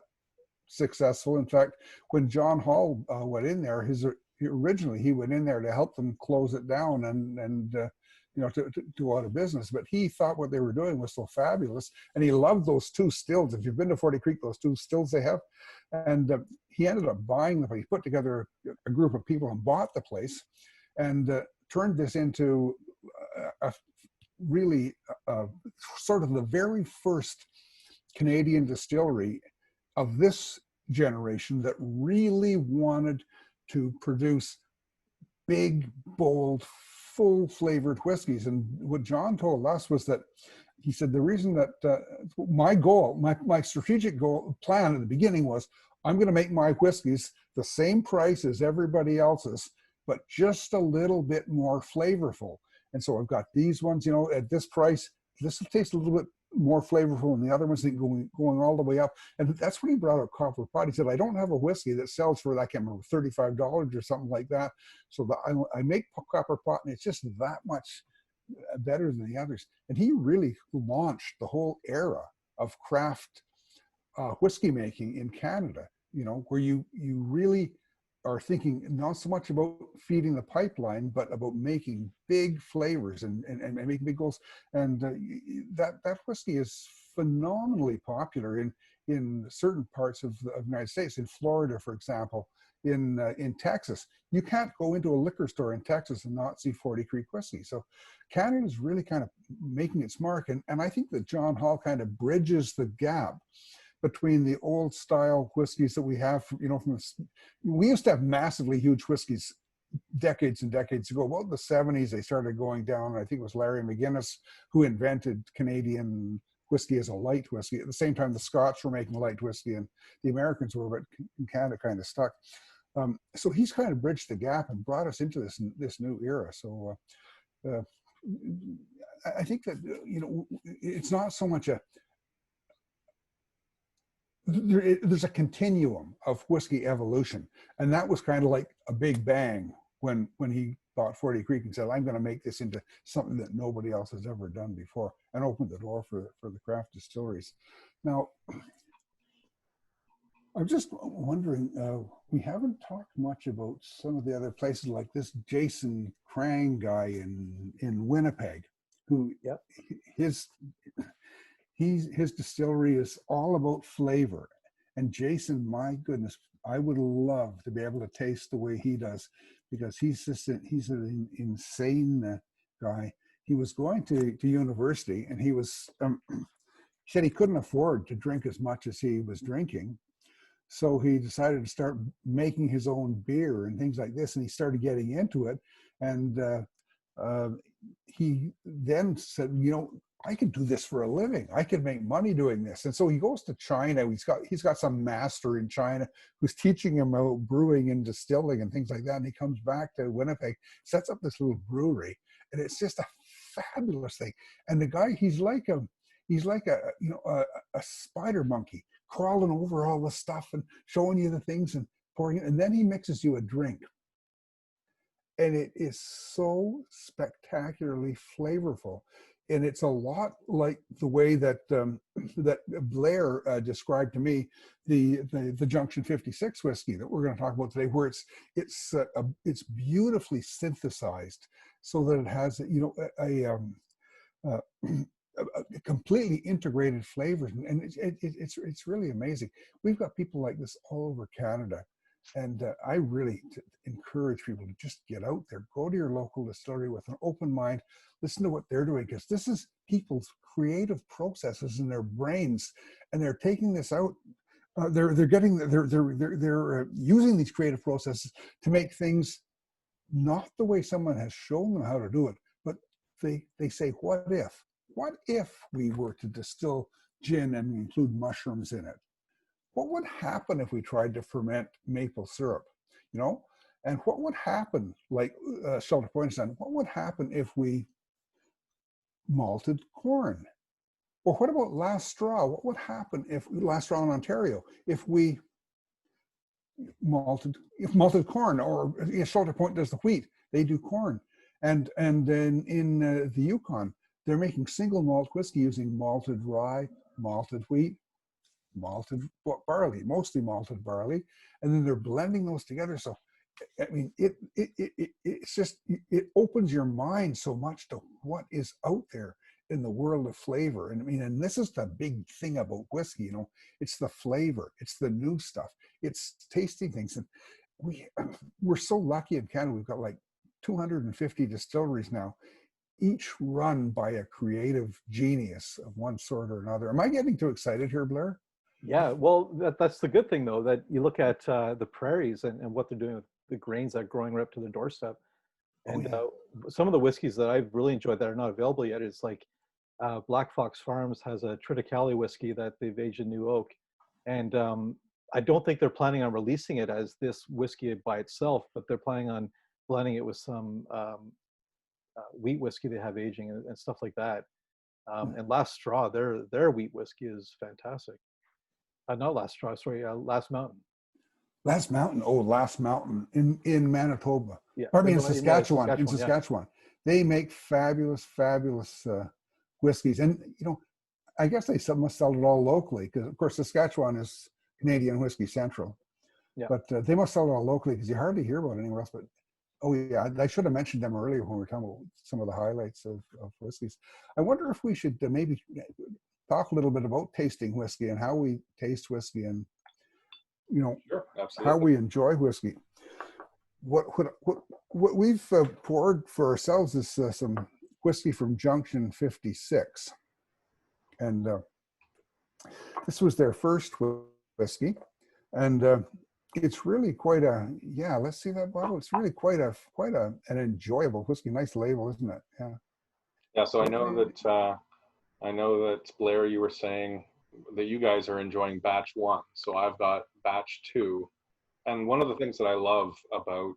successful. In fact, when John Hall went in there, originally he went in there to help them close it down and to go out of business. But he thought what they were doing was so fabulous, and he loved those 2 stills. If you've been to 40 Creek, those 2 stills they have, and he ended up buying them. He put together a group of people and bought the place, and turned this into really sort of the very first Canadian distillery of this generation that really wanted to produce big, bold, full flavored whiskeys. And what John told us was that he said the reason that my goal, my strategic goal plan at the beginning was, I'm going to make my whiskeys the same price as everybody else's, but just a little bit more flavorful. And so I've got these ones, you know, at this price. This will taste a little bit more flavorful than the other ones, going all the way up. And that's when he brought up Copper Pot. He said, I don't have a whiskey that sells for, I can't remember, $35 or something like that. So I make Copper Pot, and it's just that much better than the others. And he really launched the whole era of craft whiskey making in Canada, you know, where you really are thinking not so much about feeding the pipeline, but about making big flavors and making big goals. And that whiskey is phenomenally popular in certain parts of the United States. In Florida, for example, in Texas, you can't go into a liquor store in Texas and not see 40 Creek whiskey. So Canada's really kind of making its mark. And I think that John Hall kind of bridges the gap between the old style whiskeys that we have, you know, we used to have massively huge whiskeys decades and decades ago. About the 70s, they started going down. I think it was Larry McGuinness who invented Canadian whiskey as a light whiskey. At the same time, the Scots were making light whiskey and the Americans were, but Canada kind of stuck. So he's kind of bridged the gap and brought us into this new era. So I think that, you know, it's not so much there's a continuum of whiskey evolution, and that was kind of like a big bang when he bought 40 Creek and said, I'm going to make this into something that nobody else has ever done before, and opened the door for the craft distilleries. Now, I'm just wondering, we haven't talked much about some of the other places, like this Jason Krang guy in Winnipeg, who his distillery is all about flavor. And Jason, my goodness, I would love to be able to taste the way he does, because he's an insane guy. He was going to university, and he said he couldn't afford to drink as much as he was drinking. So he decided to start making his own beer and things like this. And he started getting into it. And he then said, you know, I could do this for a living. I could make money doing this. And so he goes to China. He's got some master in China who's teaching him about brewing and distilling and things like that. And he comes back to Winnipeg, sets up this little brewery, and it's just a fabulous thing. And the guy, he's like a spider monkey, crawling over all the stuff and showing you the things and pouring it. And then he mixes you a drink. And it is so spectacularly flavorful. And it's a lot like the way that that Blair described to me the Junction 56 whiskey that we're going to talk about today, where it's beautifully synthesized so that it has, you know, a completely integrated flavors, and it's really amazing. We've got people like this all over Canada. And I really encourage people to just get out there, go to your local distillery with an open mind, listen to what they're doing, because this is people's creative processes in their brains, and they're taking this out. They're using these creative processes to make things not the way someone has shown them how to do it, but they say, what if we were to distill gin and include mushrooms in it? What would happen if we tried to ferment maple syrup, you know? And what would happen, like Shelter Point said, what would happen if we malted corn? Or what about Last Straw? What would happen if Last Straw in Ontario, if we malted corn? Or Shelter Point does the wheat, they do corn. And then in the Yukon, they're making single malt whiskey using malted rye, malted wheat, malted barley, mostly malted barley, and then they're blending those together. So, I mean, it's just, it opens your mind so much to what is out there in the world of flavor. And I mean, and this is the big thing about whiskey, you know, it's the flavor, it's the new stuff, it's tasting things. And we're so lucky in Canada. We've got like 250 distilleries now. each run by a creative genius of one sort or another. Am I getting too excited here, Blair? Yeah, well, that's the good thing, though, that you look at the prairies and what they're doing with the grains that are growing right up to the doorstep. Oh, And yeah. some of the whiskeys that I've really enjoyed that are not available yet is like Black Fox Farms has a Triticale whiskey that they've aged in new oak. And I don't think they're planning on releasing it as this whiskey by itself, but they're planning on blending it with some wheat whiskey they have aging and stuff like that. And Last Straw, their wheat whiskey is fantastic. Not Last Straw, sorry, Last Mountain. Last Mountain. Oh, Last Mountain in Manitoba. Yeah, I mean, in no, Saskatchewan. In yeah. Saskatchewan. They make fabulous, fabulous whiskeys. And, you know, I guess they must sell it all locally because, of course, Saskatchewan is Canadian Whiskey Central. Yeah. But they must sell it all locally because you hardly hear about it anywhere else. But, oh, yeah, I should have mentioned them earlier when we were talking about some of the highlights of whiskeys. I wonder if we should maybe talk a little bit about tasting whiskey and how we taste whiskey and, you know, Sure, how we enjoy whiskey. What we've poured for ourselves is some whiskey from Junction 56. And this was their first whiskey. And it's really quite yeah, let's see that bottle. It's really quite an enjoyable whiskey. Nice label, isn't it? Yeah. Yeah, so I know that Blair, you were saying that you guys are enjoying batch 1. So I've got batch 2. And one of the things that I love about,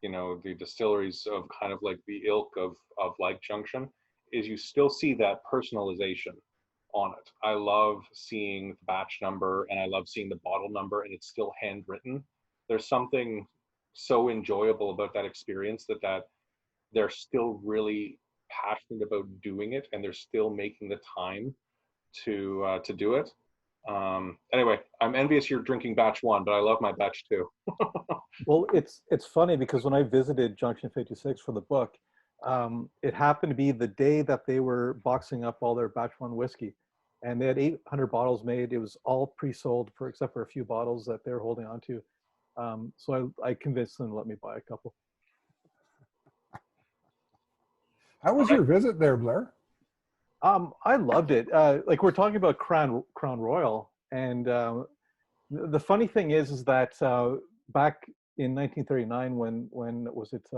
you know, the distilleries of kind of like the ilk of like Junction is you still see that personalization on it. I love seeing the batch number and I love seeing the bottle number and it's still handwritten. There's something so enjoyable about that experience that they're still really passionate about doing it and they're still making the time to do it. Anyway, I'm envious you're drinking batch 1, but I love my batch 2. Well, it's funny because when I visited Junction 56 for the book, it happened to be the day that they were boxing up all their batch 1 whiskey, and they had 800 bottles made. It was all pre-sold except for a few bottles that they were holding on to. So I convinced them to let me buy a couple. How was your visit there, Blair? I loved it. Like we're talking about Crown Royal, and the funny thing is that back in 1939, when was it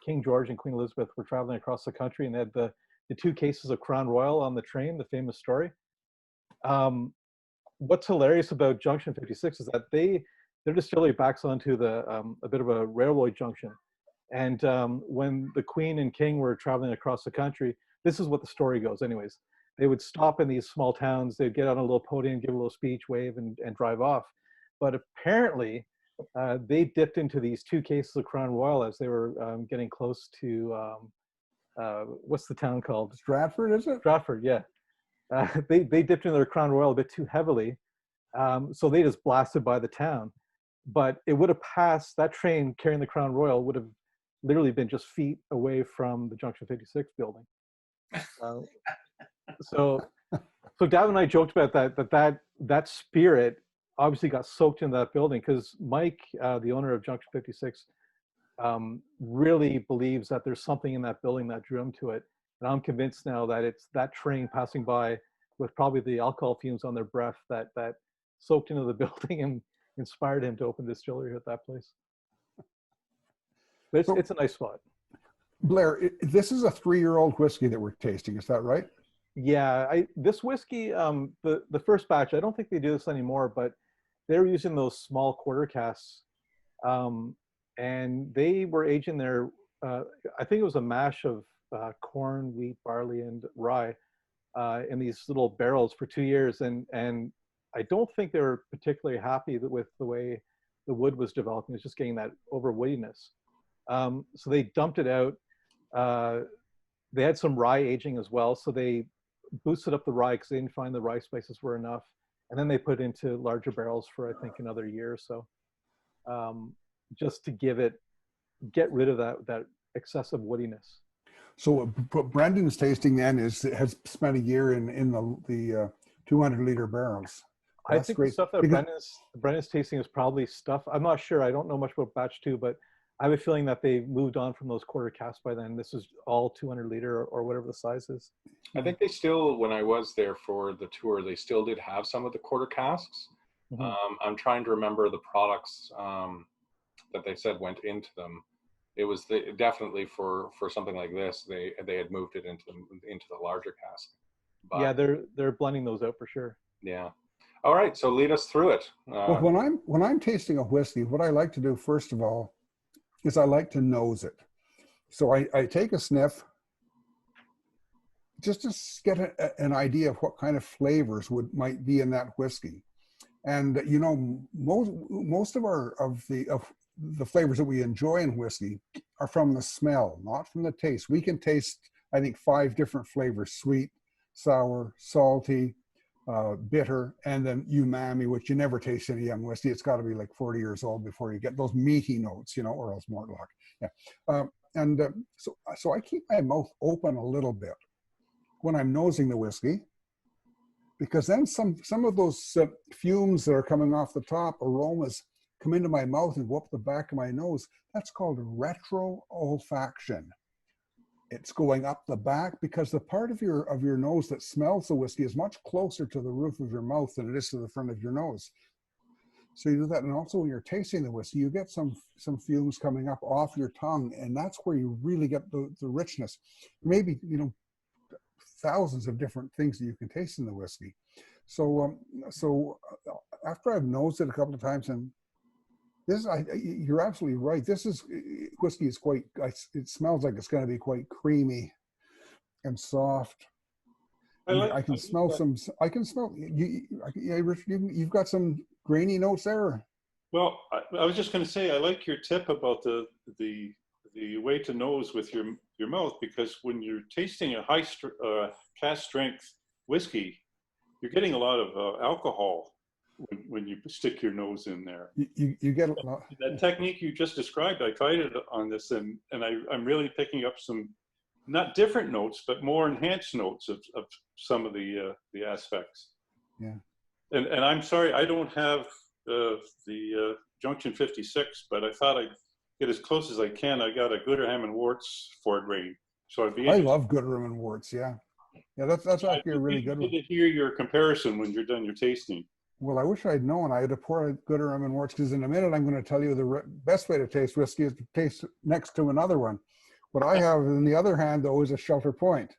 King George and Queen Elizabeth were traveling across the country, and they had the 2 cases of Crown Royal on the train, the famous story. What's hilarious about Junction 56 is that their distillery backs onto a bit of a railroad junction, and when the Queen and King were traveling across the country, this is what the story goes anyways. They would stop in these small towns, they'd get on a little podium, give a little speech, wave, and drive off. But apparently, they dipped into these 2 cases of Crown Royal as they were getting close to, what's the town called? Stratford, is it? Stratford, yeah. They dipped into their Crown Royal a bit too heavily, so they just blasted by the town. But it would have passed, that train carrying the Crown Royal would have literally been just feet away from the Junction 56 building. So Davin and I joked about that spirit obviously got soaked in that building because Mike, the owner of Junction 56, really believes that there's something in that building that drew him to it. And I'm convinced now that it's that train passing by with probably the alcohol fumes on their breath that soaked into the building and inspired him to open a distillery at that place. But it's a nice spot. Blair, this is a 3-year-old whiskey that we're tasting. Is that right? Yeah, this whiskey, the first batch, I don't think they do this anymore, but they were using those small quarter casks, and they were aging their, I think it was a mash of corn, wheat, barley, and rye in these little barrels for 2 years, and I don't think they were particularly happy with the way the wood was developing. It was just getting that over woodiness. So they dumped it out. They had some rye aging as well, so they boosted up the rye because they didn't find the rye spices were enough, and then they put it into larger barrels for I think another year or so, just to get rid of that excessive woodiness. So what Brendan's tasting then has spent a year in the 200-liter barrels. That's I think great. The stuff that Brendan's tasting is probably stuff. I'm not sure. I don't know much about batch 2, but I have a feeling that they moved on from those quarter casks by then. This is all 200 liter or whatever the size is. I think they still, when I was there for the tour, they still did have some of the quarter casks. I'm trying to remember the products that they said went into them. It was definitely for something like this, they had moved it into the larger cask. But, yeah, they're blending those out for sure. Yeah. All right, so lead us through it. Well, when I'm tasting a whiskey, what I like to do first of all is I like to nose it. So I take a sniff just to get an idea of what kind of flavors might be in that whiskey. And you know, most of the flavors that we enjoy in whiskey are from the smell, not from the taste. We can taste, I think, 5 different flavors: sweet, sour, salty, bitter, and then umami, which you never taste in a young whiskey. It's got to be like 40 years old before you get those meaty notes, you know, or else Mortlock. Yeah. So I keep my mouth open a little bit when I'm nosing the whiskey, because then some of those fumes that are coming off the top, aromas, come into my mouth and go up the back of my nose. That's called retro olfaction. It's going up the back because the part of your nose that smells the whiskey is much closer to the roof of your mouth than it is to the front of your nose. So you do that, and also when you're tasting the whiskey, you get some fumes coming up off your tongue, and that's where you really get the richness. Maybe, you know, thousands of different things that you can taste in the whiskey. So after I've nosed it a couple of times, and you're absolutely right. Whiskey is quite, it smells like it's going to be quite creamy and soft. I can smell Richard, you've got some grainy notes there. Well, I was just going to say, I like your tip about the way to nose with your mouth, because when you're tasting a high cask strength whiskey, you're getting a lot of alcohol when you stick your nose in there. You get a lot. That technique you just described, I tried it on this, and I'm really picking up some, not different notes, but more enhanced notes of some of the aspects. Yeah. And I'm sorry, I don't have the Junction 56, but I thought I'd get as close as I can. I got a Gooderham and Worts 4-grain. So I love Gooderham and Worts. Yeah. Yeah, that's actually a really good one. To hear your comparison when you're done your tasting. Well, I wish I'd known. I had to pour a Gooderham and Worts, because in a minute I'm going to tell you the best way to taste whiskey is to taste next to another one. What I have in the other hand, though, is a Shelter Point.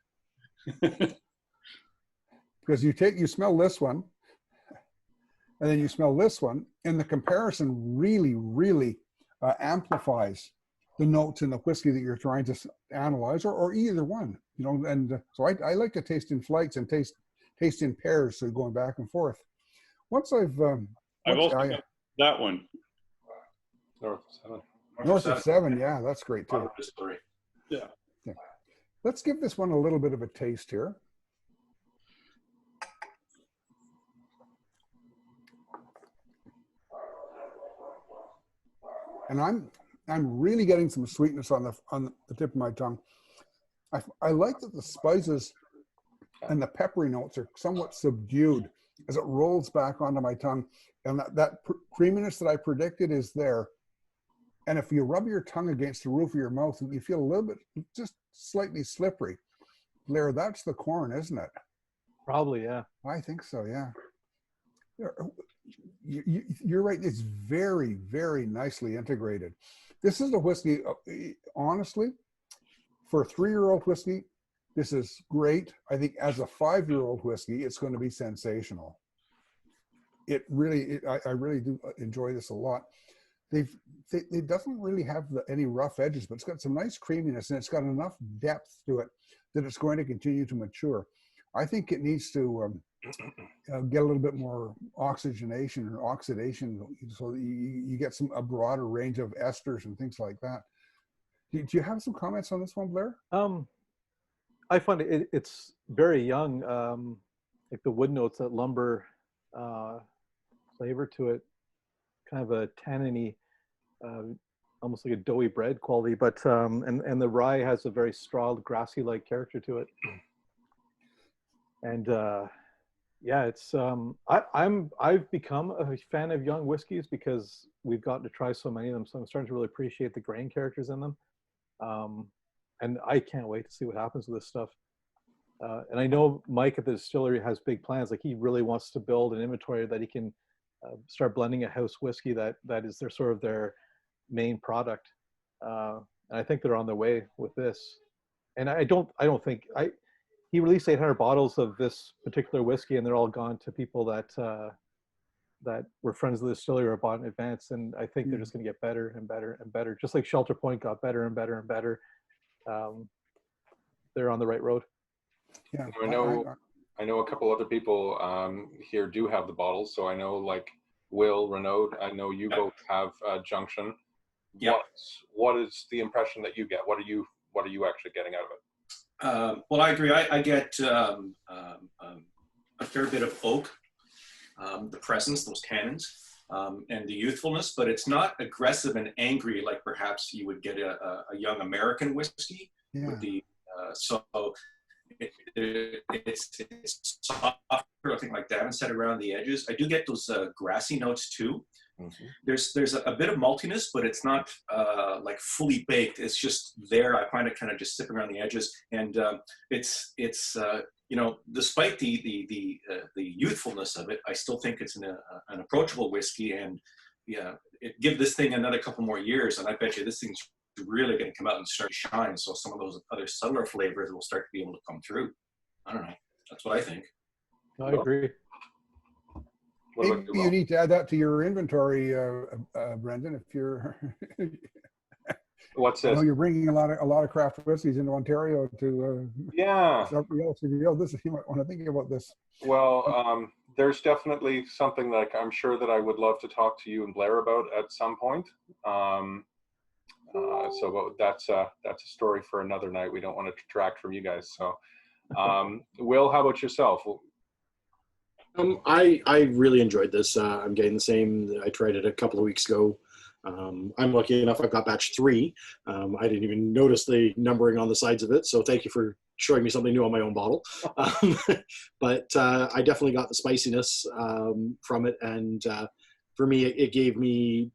Because you smell this one, and then you smell this one, and the comparison really, really amplifies the notes in the whiskey that you're trying to analyze, or either one, you know. And so I like to taste in flights and taste in pairs, so going back and forth. Once I've also got that one. North of 7, yeah, that's great too. Yeah. Let's give this one a little bit of a taste here. And I'm really getting some sweetness on the tip of my tongue. I like that the spices and the peppery notes are somewhat subdued as it rolls back onto my tongue, and that creaminess that I predicted is there. And if you rub your tongue against the roof of your mouth, you feel a little bit, just slightly slippery. Blair, that's the corn, isn't it? Probably, yeah. I think so, yeah. You're right. It's very, very nicely integrated. This is a whiskey, honestly, for a 3-year-old whiskey, this is great. I think as a 5-year-old whiskey, it's going to be sensational. I really do enjoy this a lot. It doesn't really have any rough edges, but it's got some nice creaminess, and it's got enough depth to it that it's going to continue to mature. I think it needs to get a little bit more oxygenation or oxidation, so that you get a broader range of esters and things like that. Do you have some comments on this one, Blair? I find it's very young, like the wood notes, that lumber flavor to it, kind of a tanniny, almost like a doughy bread quality, but and the rye has a very straw, grassy-like character to it. And Yeah, it's I've become a fan of young whiskeys because we've gotten to try so many of them. So I'm starting to really appreciate the grain characters in them. Um, and I can't wait to see what happens with this stuff. And I know Mike at the distillery has big plans. Like he really wants to build an inventory that he can start blending a house whiskey that is their sort of their main product. And I think they're on their way with this. And I don't think he released 800 bottles of this particular whiskey, and they're all gone to people that that were friends of the distillery or bought in advance. And I think they're just going to get better and better and better. Just like Shelter Point got better and better and better. They're on the right road. Yeah, I know a couple other people here do have the bottles. So I know like Will, Renaud, I know you both have Junction. Yeah. What is the impression that you get? What are you actually getting out of it? Well, I agree. I get a fair bit of oak, the presence, those tannins, and the youthfulness, but it's not aggressive and angry like perhaps you would get a young American whiskey. yeah. With the so it's softer, I think, like Davin said, around the edges. I do get those grassy notes too. Mm-hmm. There's a bit of maltiness, but it's not like fully baked. It's just there. I find it kind of just sipping around the edges, and it's you know, despite the youthfulness of it, I still think it's an approachable whiskey. And yeah, give this thing another couple more years, and I bet you this thing's really going to come out and start to shine. So some of those other subtler flavors will start to be able to come through. I don't know. That's what I think. I agree. Maybe you need to add that to your inventory, Brendan. If you're, what's this? I know you're bringing a lot of craft whiskeys into Ontario to yeah. Somebody else. You might want to think about this. Well, there's definitely something that I'm sure that I would love to talk to you and Blair about at some point. So that's a story for another night. We don't want to detract from you guys. So, Will, how about yourself? I really enjoyed this. I'm getting the same. I tried it a couple of weeks ago. I'm lucky enough I've got batch 3. I didn't even notice the numbering on the sides of it, so thank you for showing me something new on my own bottle. But I definitely got the spiciness from it, and for me, it gave me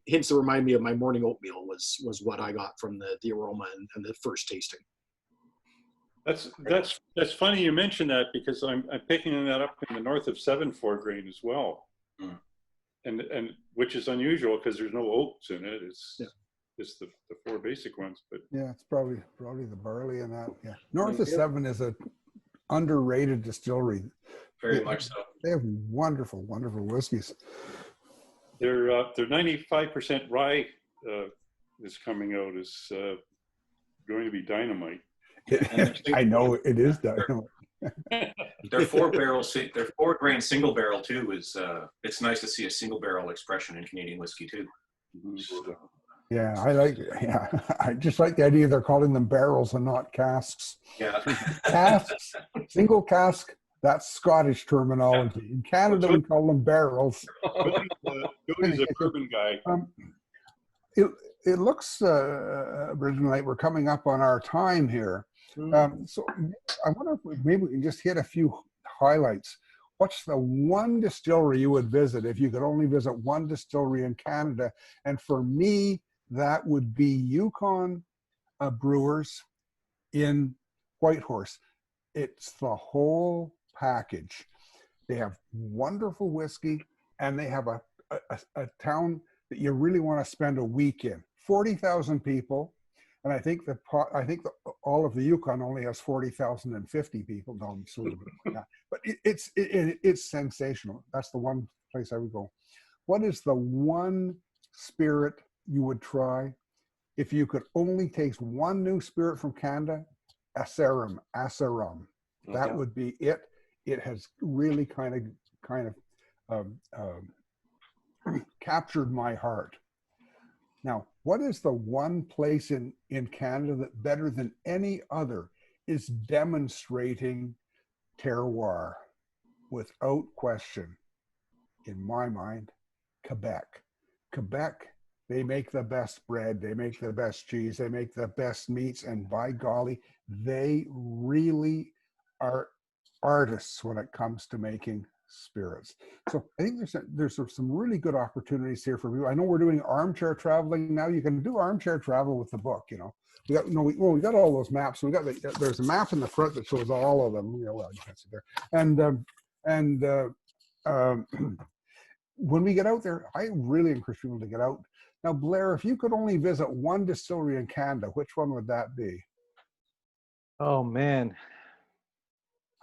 hints that remind me of my morning oatmeal was what I got from the aroma and the first tasting. That's funny you mentioned that, because I'm picking that up in the north of 7-4 grain as well, and which is unusual because there's no oats in it. It's the 4 basic ones, but yeah, it's probably the barley in that. Yeah, north of 7 is a underrated distillery. Very much so. They have wonderful whiskeys. Their 95% rye is coming out is going to be dynamite. I know it is dynamite. Their 4-grain single barrel too is it's nice to see a single barrel expression in Canadian whiskey too. Yeah, I just like the idea they're calling them barrels and not casks. Yeah. Casks, single cask, that's Scottish terminology. In Canada, we call them barrels. Cody's a bourbon guy. It looks, Brendan, like we're coming up on our time here. So I wonder if maybe we can just hit a few highlights. What's the one distillery you would visit if you could only visit one distillery in Canada? And for me, that would be Yukon Brewers in Whitehorse. It's the whole package. They have wonderful whiskey, and they have a town that you really want to spend a week in. 40,000 people. And I think all of the Yukon only has 40,050 people. No, I'm silly about that. But it's sensational. That's the one place I would go. What is the one spirit you would try if you could only taste one new spirit from Canada? Asarum. That would be it. It has really kind of captured my heart. Now, what is the one place in Canada that better than any other is demonstrating terroir? Without question, in my mind, Quebec. Quebec, they make the best bread, they make the best cheese, they make the best meats, and by golly, they really are artists when it comes to making spirits. So I think there's some really good opportunities here for people. I know we're doing armchair traveling now. You can do armchair travel with the book. You know, we got we got all those maps. We got there's a map in the front that shows all of them. You know, well, you can't see there. And when we get out there, I really encourage people to get out. Now, Blair, if you could only visit one distillery in Canada, which one would that be? Oh man,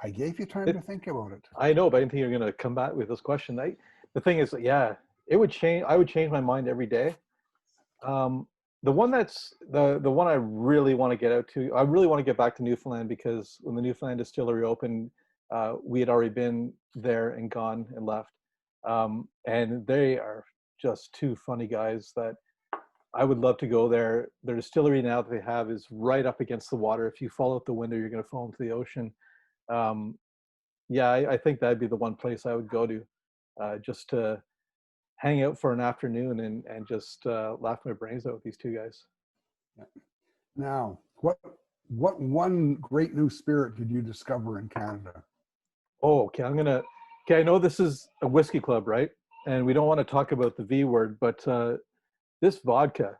I gave you time to think about it. I know, but I didn't think you were going to come back with this question. The thing is, yeah, it would change. I would change my mind every day. The one the one I really want to get out to, I really want to get back to Newfoundland, because when the Newfoundland distillery opened, we had already been there and gone and left. And they are just two funny guys that I would love to go there. Their distillery now that they have is right up against the water. If you fall out the window, you're going to fall into the ocean. Yeah, I think that'd be the one place I would go to, just to hang out for an afternoon and just laugh my brains out with these two guys. Now, what one great new spirit did you discover in Canada? Oh, okay. I know this is a whiskey club, right? And we don't want to talk about the V word, but this vodka,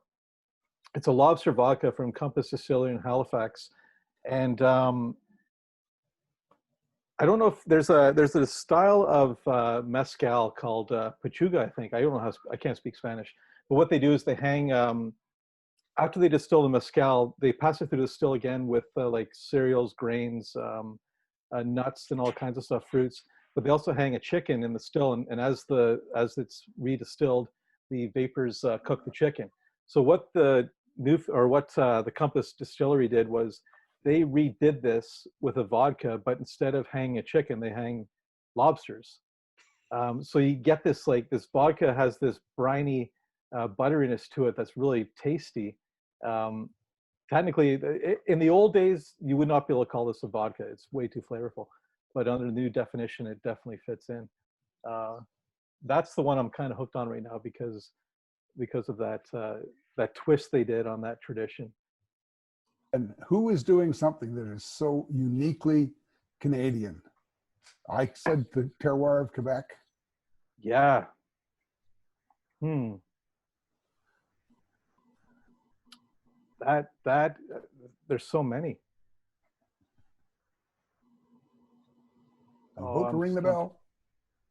it's a lobster vodka from Compass Distillery in Halifax. And I don't know if there's a style of mezcal called pechuga, I think. I don't know how, I can't speak Spanish. But what they do is they hang, after they distill the mezcal, they pass it through the still again with like cereals, grains, nuts, and all kinds of stuff, fruits. But they also hang a chicken in the still, and as it's redistilled, the vapors cook the chicken. So what the Compass Distillery did was they redid this with a vodka, but instead of hanging a chicken, they hang lobsters. So you get this, like, this vodka has this briny butteriness to it that's really tasty. Technically, in the old days, you would not be able to call this a vodka. It's way too flavorful. But under the new definition, it definitely fits in. That's the one I'm kind of hooked on right now because of that twist they did on that tradition. And who is doing something that is so uniquely Canadian? I said the terroir of Quebec. Yeah. That there's so many. Vote to ring the bell.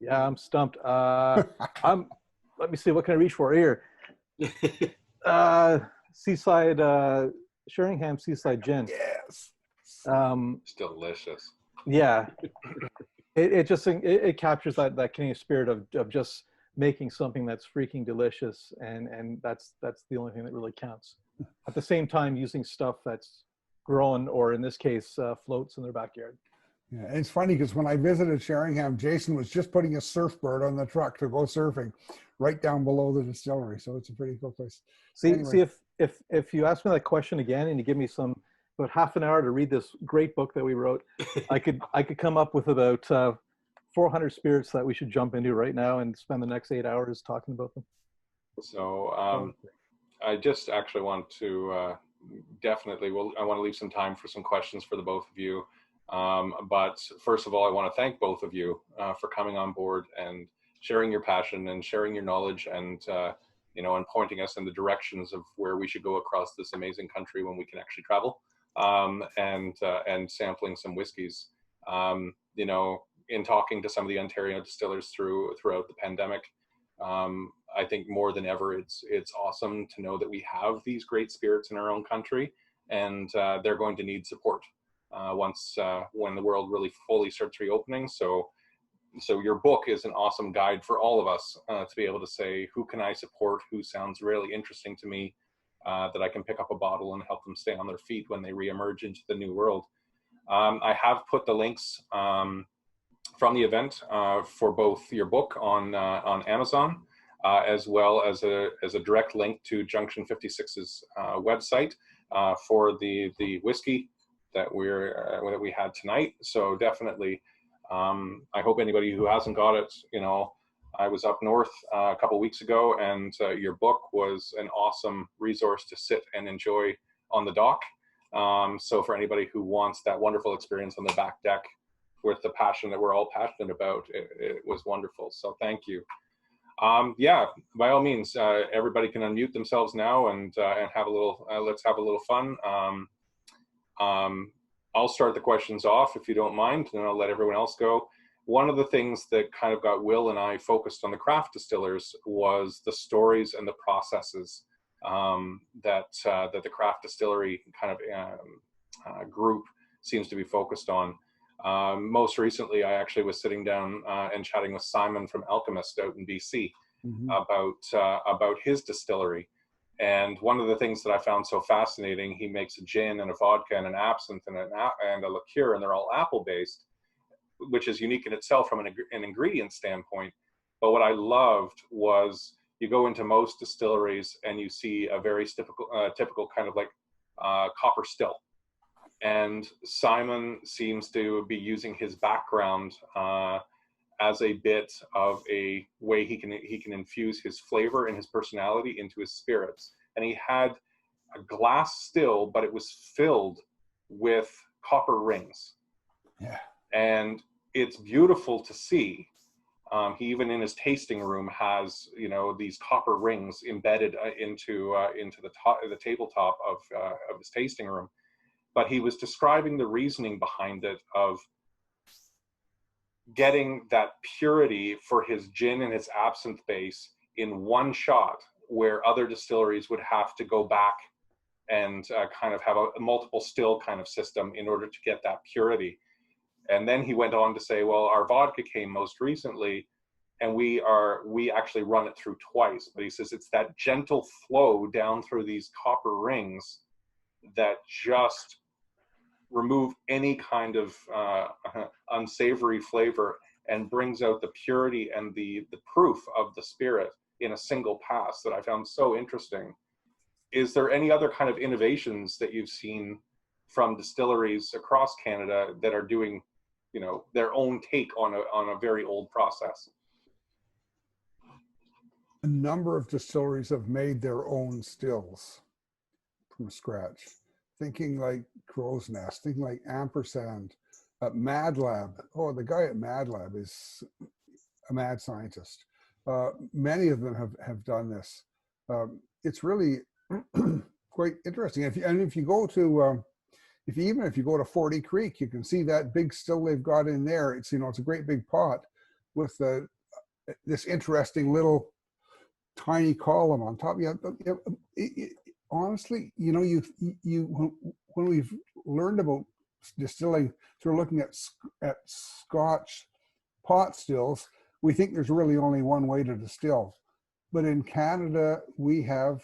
Yeah, I'm stumped. Let me see, what can I reach for here? Seaside, Sheringham Seaside Gin. Yes. It's delicious. Yeah. It captures that Canadian spirit of just making something that's freaking delicious, and that's the only thing that really counts. At the same time, using stuff that's grown, or in this case, floats in their backyard. Yeah, it's funny because when I visited Sheringham, Jason was just putting a surfboard on the truck to go surfing right down below the distillery. So it's a pretty cool place. See, anyway. See if you ask me that question again and you give me about half an hour to read this great book that we wrote, I could come up with about 400 spirits that we should jump into right now and spend the next 8 hours talking about them. So I just actually want to I want to leave some time for some questions for the both of you. But first of all, I want to thank both of you for coming on board and sharing your passion and sharing your knowledge and and pointing us in the directions of where we should go across this amazing country when we can actually travel, and sampling some whiskeys. In talking to some of the Ontario distillers throughout the pandemic, I think more than ever it's awesome to know that we have these great spirits in our own country, and they're going to need support when the world really fully starts reopening. So your book is an awesome guide for all of us to be able to say, who can I support, who sounds really interesting to me, that I can pick up a bottle and help them stay on their feet when they reemerge into the new world. I have put the links from the event for both your book on Amazon, as well as a direct link to Junction 56's website for the whiskey that we had tonight. So definitely, I hope anybody who hasn't got it, I was up north a couple weeks ago, and your book was an awesome resource to sit and enjoy on the dock. So for anybody who wants that wonderful experience on the back deck with the passion that we're all passionate about. It was wonderful. So thank you. Yeah, by all means, everybody can unmute themselves now and have a little. Let's have a little fun. I'll start the questions off if you don't mind, and I'll let everyone else go. One of the things that kind of got Will and I focused on the craft distillers was the stories and the processes that the craft distillery kind of group seems to be focused on. Most recently, I actually was sitting down and chatting with Simon from Alchemist out in BC about his distillery. And one of the things that I found so fascinating, he makes a gin and a vodka and an absinthe and a liqueur, and they're all apple-based, which is unique in itself from an ingredient standpoint. But what I loved was you go into most distilleries and you see a very typical kind of like copper still. And Simon seems to be using his background as a bit of a way he can infuse his flavor and his personality into his spirits. And he had a glass still, but it was filled with copper rings. Yeah. And it's beautiful to see. He even in his tasting room has, you know, these copper rings embedded into the tabletop of his tasting room. But he was describing the reasoning behind it of getting that purity for his gin and his absinthe base in one shot, where other distilleries would have to go back and kind of have a multiple still kind of system in order to get that purity. And then he went on to say, well, our vodka came most recently, and we actually run it through twice. But he says it's that gentle flow down through these copper rings that just remove any kind of unsavory flavor and brings out the purity and the proof of the spirit in a single pass that I found so interesting. Is there any other kind of innovations that you've seen from distilleries across Canada that are doing, you know, their own take on a very old process? A number of distilleries have made their own stills from scratch. Thinking like Crow's Nest, thinking like Ampersand, Mad Lab. Oh, the guy at Mad Lab is a mad scientist. Many of them have done this. It's really quite interesting. If you go to if you go to 40 Creek, you can see that big still they've got in there. It's, you know, it's a great big pot with this interesting little tiny column on top. Honestly, you know, when we've learned about distilling through looking at Scotch pot stills, we think there's really only one way to distill. But in Canada, we have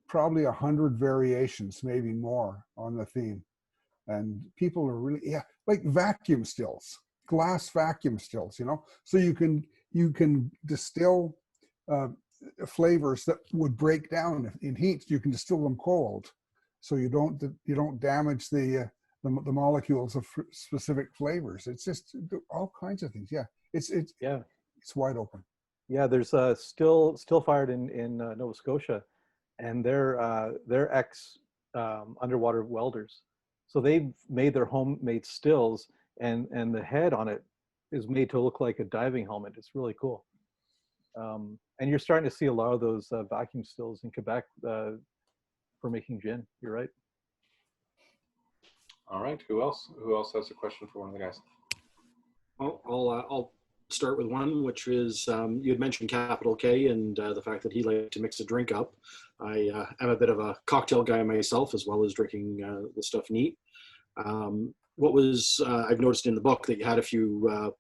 probably 100 variations, maybe more, on the theme. And people are really, like vacuum stills, glass vacuum stills, you know? So you can distill flavors that would break down in heat. You can distill them cold, so you don't damage the molecules of specific flavors. It's just all kinds of things. It's wide open. Yeah, there's still fired in Nova Scotia, and they're ex underwater welders, so they've made their homemade stills, and the head on it is made to look like a diving helmet. It's really cool. And you're starting to see a lot of those vacuum stills in Quebec for making gin. You're right. All right. Who else has a question for one of the guys? I'll start with one, which is you had mentioned Capital K and the fact that he liked to mix a drink up. I am a bit of a cocktail guy myself, as well as drinking the stuff neat. What was I've noticed in the book that you had a few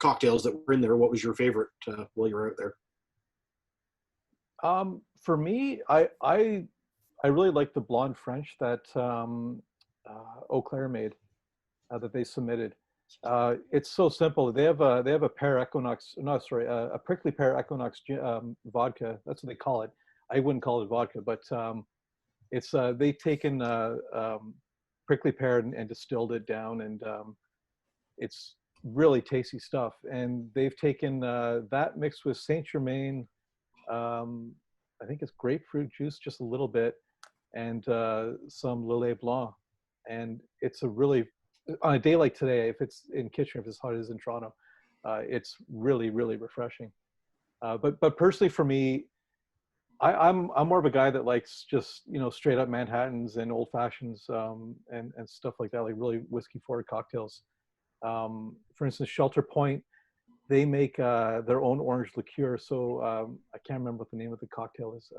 cocktails that were in there. What was your favorite while you were out there? For me, I really like the Blonde French that Eau Claire made, that they submitted. It's so simple. They have a pear equinox, a prickly pear equinox vodka. That's what they call it. I wouldn't call it vodka, but it's they've taken prickly pear and distilled it down, and it's really tasty stuff. And they've taken that mixed with Saint Germain. I think it's grapefruit juice, just a little bit, and some Lillet Blanc, and it's a really on a day like today, if it's in Kitchener, if it's hot as in Toronto, it's really, really refreshing. But personally for me, I'm more of a guy that likes just, you know, straight up Manhattans and old fashions and stuff like that, like really whiskey forward cocktails. For instance, Shelter Point, they make their own orange liqueur. So I can't remember what the name of the cocktail is.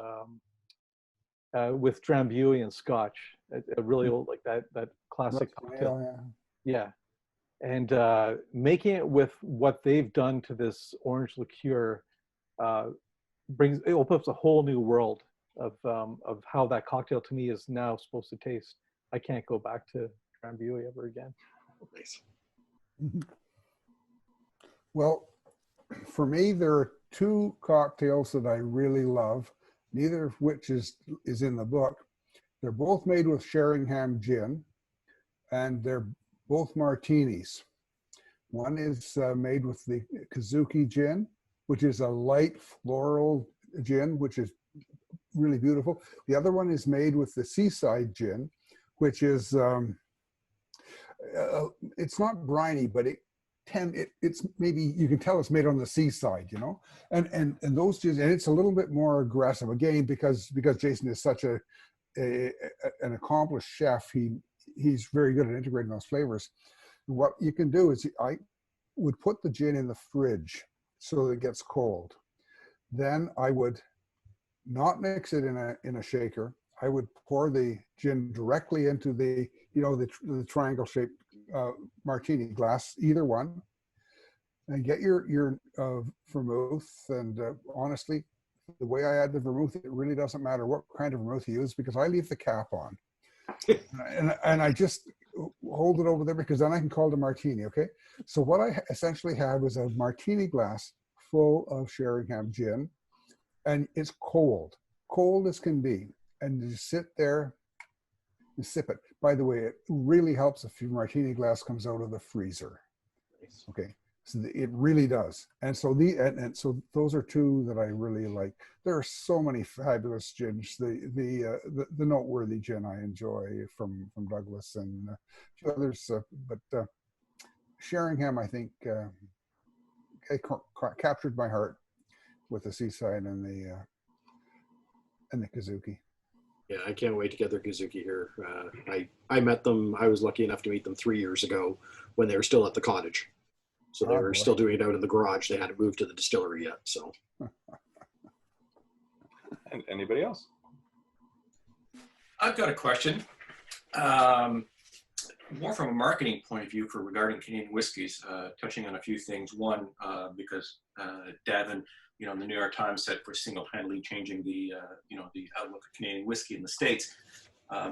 With Drambuie and Scotch, a really old, like that classic cocktail. Yeah. And making it with what they've done to this orange liqueur it opens up a whole new world of how that cocktail to me is now supposed to taste. I can't go back to Drambuie ever again. Nice. Well, for me, there are two cocktails that I really love, neither of which is in the book. They're both made with Sheringham gin, and they're both martinis. One is made with the Kazuki gin, which is a light floral gin, which is really beautiful. The other one is made with the Seaside gin, which is, it's not briny, but it's maybe, you can tell it's made on the seaside, you know? And those gins, and it's a little bit more aggressive, again, because Jason is such an accomplished chef, he's very good at integrating those flavors. What you can do is, I would put the gin in the fridge so that it gets cold. Then I would not mix it in a shaker. I would pour the gin directly into the, you know, the triangle shaped martini glass, either one, and get your vermouth. And honestly, the way I add the vermouth, it really doesn't matter what kind of vermouth you use, because I leave the cap on. and I just hold it over there, because then I can call it a martini. Okay, so what I essentially had was a martini glass full of Sheringham gin, and it's cold as can be, and you sit there and sip it. By the way, it really helps if your martini glass comes out of the freezer. Okay, so it really does. And so so those are two that I really like. There are so many fabulous gins. The noteworthy gin I enjoy from Douglas, and a few others, but Sheringham, I think, captured my heart with the Seaside and the Kazuki. Yeah, I can't wait to get their Kazuki here. I met them. I was lucky enough to meet them 3 years ago when they were still at the cottage. So they were still doing it out in the garage. They hadn't moved to the distillery yet. So. And anybody else? I've got a question. More from a marketing point of view regarding Canadian whiskeys, touching on a few things. One, because Davin, you know, in the New York Times said for single-handedly changing the, you know, the outlook of Canadian whiskey in the States,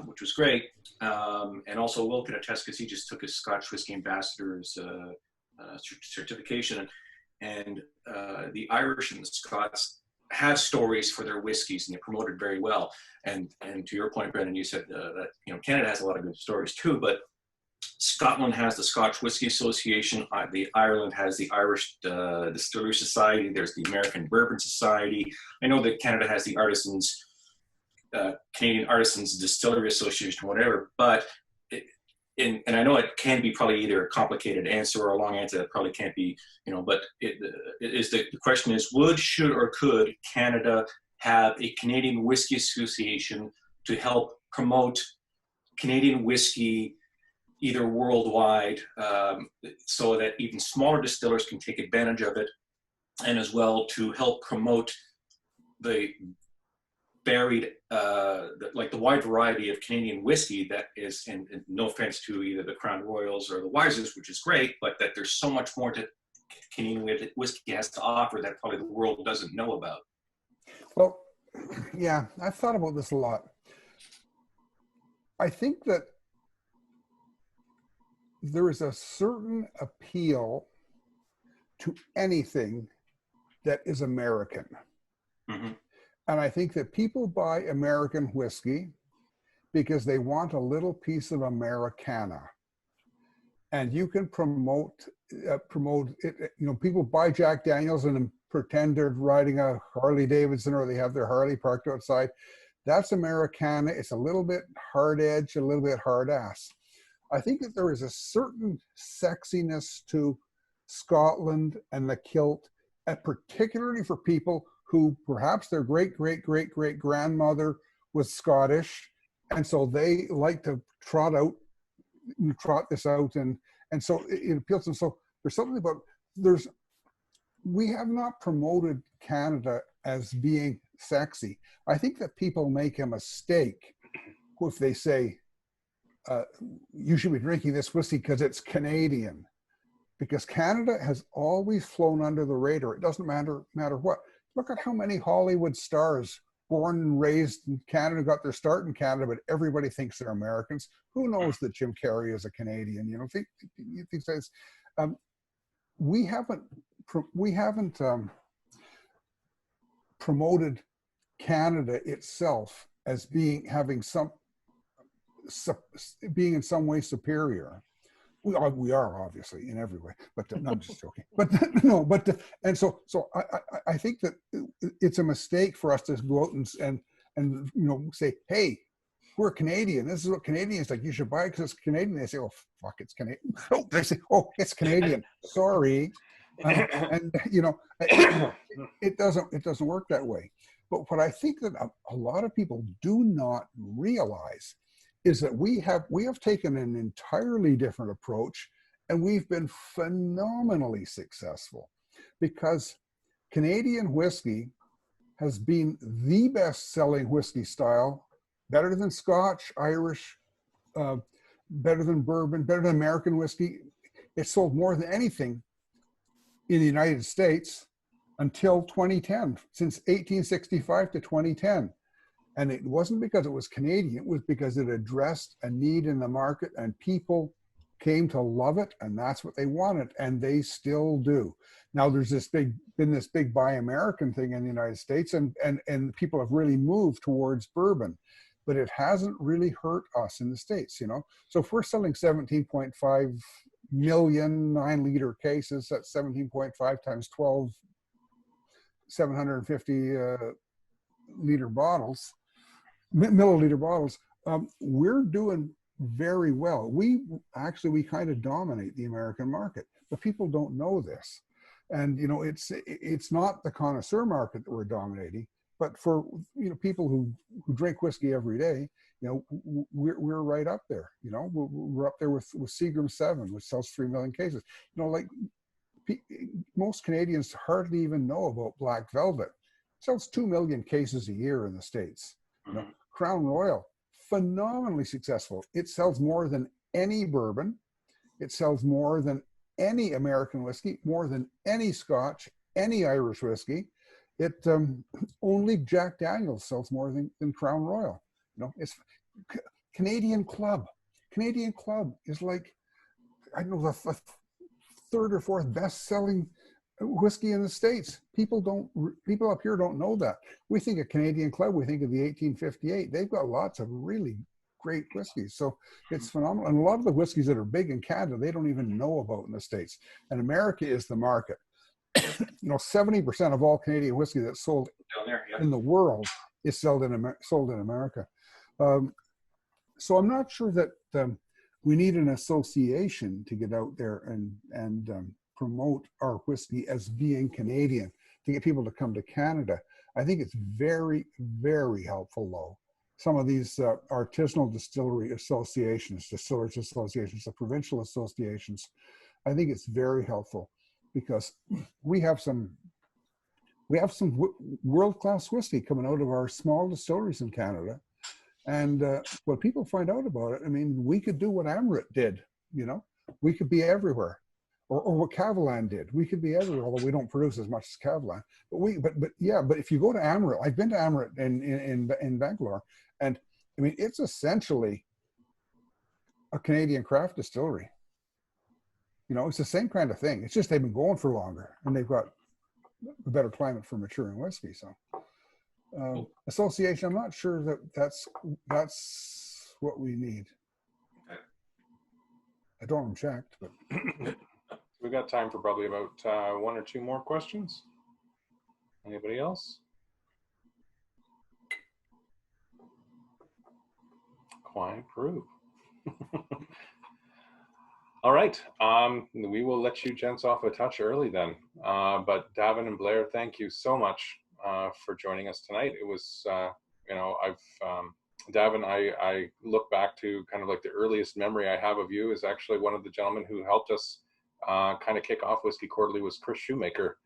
which was great. And also Will can attest, because he just took his Scotch Whisky Ambassador's certification, and the Irish and the Scots have stories for their whiskeys, and they promote it very well. And to your point, Brendan, you said that, you know, Canada has a lot of good stories too, but Scotland has the Scotch Whisky Association. The Ireland has the Irish Distillery Society. There's the American Bourbon Society. I know that Canada has the Canadian Artisans Distillery Association, whatever. But and I know it can be probably either a complicated answer or a long answer that probably can't be, you know. But the question is, should, or could Canada have a Canadian Whisky Association to help promote Canadian whiskey, either worldwide, so that even smaller distillers can take advantage of it, and as well to help promote the varied, like the wide variety of Canadian whiskey that is, and no offense to either the Crown Royals or the Wisers, which is great, but that there's so much more to Canadian whiskey has to offer that probably the world doesn't know about. Well, yeah, I've thought about this a lot. I think that there is a certain appeal to anything that is American. Mm-hmm. And I think that people buy American whiskey because they want a little piece of Americana. And you can promote it. You know, people buy Jack Daniels and pretend they're riding a Harley Davidson, or they have their Harley parked outside. That's Americana. It's a little bit hard edge, a little bit hard ass. I think that there is a certain sexiness to Scotland and the kilt, and particularly for people who perhaps their great grandmother was Scottish, and so they like to trot this out, and so it appeals to them. So there's something about we have not promoted Canada as being sexy. I think that people make a mistake if they say you should be drinking this whiskey because it's Canadian. Because Canada has always flown under the radar. It doesn't matter what. Look at how many Hollywood stars born and raised in Canada got their start in Canada, but everybody thinks they're Americans. Who knows that Jim Carrey is a Canadian? You know, these days, we haven't promoted Canada itself as being in some way superior. We are obviously in every way, but no, I'm just joking. But no, and so I think that it's a mistake for us to go out and say, hey, we're Canadian. This is what Canadians like. You should buy it because it's Canadian. They say, oh fuck, it's Canadian. Oh, they say, oh, it's Canadian. Sorry, and it doesn't work that way. But what I think that a lot of people do not realize is that we have taken an entirely different approach, and we've been phenomenally successful because Canadian whiskey has been the best-selling whiskey style, better than Scotch, Irish, better than bourbon, better than American whiskey. It sold more than anything in the United States until 2010, since 1865 to 2010. And it wasn't because it was Canadian, it was because it addressed a need in the market and people came to love it, and that's what they wanted, and they still do. Now there's been this big buy American thing in the United States, and people have really moved towards bourbon, but it hasn't really hurt us in the States, you know? So if we're selling 17.5 million 9-liter cases, that's 17.5 times 12, 750 liter bottles, milliliter bottles, we're doing very well. We kind of dominate the American market, but people don't know this. And it's not the connoisseur market that we're dominating, but for people who drink whiskey every day, we're right up there. We're up there with Seagram 7, which sells 3 million cases. Most Canadians hardly even know about Black Velvet. It sells 2 million cases a year in the States. Crown Royal, phenomenally successful. It sells more than any bourbon. It sells more than any American whiskey, more than any Scotch, any Irish whiskey. It only Jack Daniel's sells more than Crown Royal. It's Canadian Club. Canadian Club is like, I don't know, the third or fourth best-selling whiskey in the States. People up here don't know that. We think of Canadian Club, we think of the 1858. They've got lots of really great whiskeys. So it's phenomenal. And a lot of the whiskeys that are big in Canada, they don't even know about in the States. And America is the market. 70% of all Canadian whiskey that's sold down there, yeah, in the world is sold in America. So I'm not sure that we need an association to get out there and promote our whiskey as being Canadian, to get people to come to Canada. I think it's very, very helpful, though. Some of these artisanal distillery associations, distillers associations, the provincial associations, I think it's very helpful because we have some world-class whiskey coming out of our small distilleries in Canada. And when people find out about it, I mean, we could do what Amrit did, we could be everywhere. Or what Kavalan did. We could be everywhere, although we don't produce as much as Kavalan. But if you go to Amrit, I've been to Amrit in Bangalore, and I mean, it's essentially a Canadian craft distillery. It's the same kind of thing. It's just they've been going for longer, and they've got a better climate for maturing whiskey. So, association, I'm not sure that that's what we need. I don't have them checked, but. We've got time for probably about 1 or 2 more questions. Anybody else? Quiet group. All right. We will let you gents off a touch early then. But Davin and Blair, thank you so much for joining us tonight. It was, you know, Davin, I look back to kind of like the earliest memory I have of you is actually one of the gentlemen who helped us kind of kick off Whisky Quarterly was Chris Shoemaker.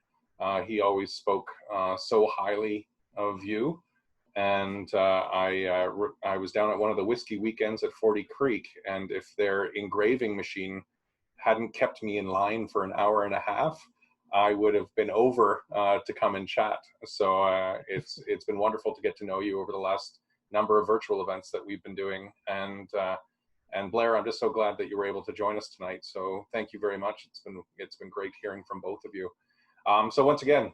He always spoke so highly of you. And I was down at one of the whiskey weekends at 40 Creek, and if their engraving machine hadn't kept me in line for an hour and a half, I would have been over to come and chat. So it's been wonderful to get to know you over the last number of virtual events that we've been doing. And Blair, I'm just so glad that you were able to join us tonight. So thank you very much. It's been great hearing from both of you. So once again,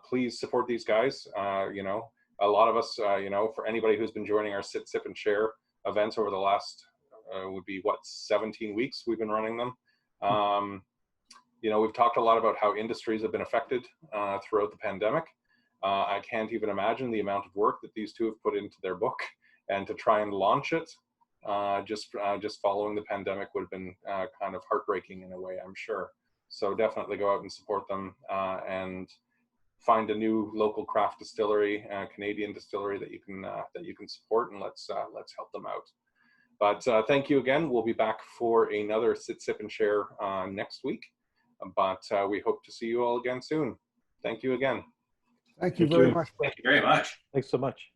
please support these guys. You know, a lot of us, you know, for anybody who's been joining our Sit, Sip, and Share events over the last, would be what, 17 weeks we've been running them. You know, we've talked a lot about how industries have been affected throughout the pandemic. I can't even imagine the amount of work that these two have put into their book, and to try and launch it just following the pandemic would have been kind of heartbreaking in a way, I'm sure. So definitely go out and support them and find a new local craft distillery, Canadian distillery that you can support, and let's help them out. But thank you again. We'll be back for another Sit, Sip, and Share next week. But we hope to see you all again soon. Thank you again. Thank you very much. Thank you very much. Thanks so much.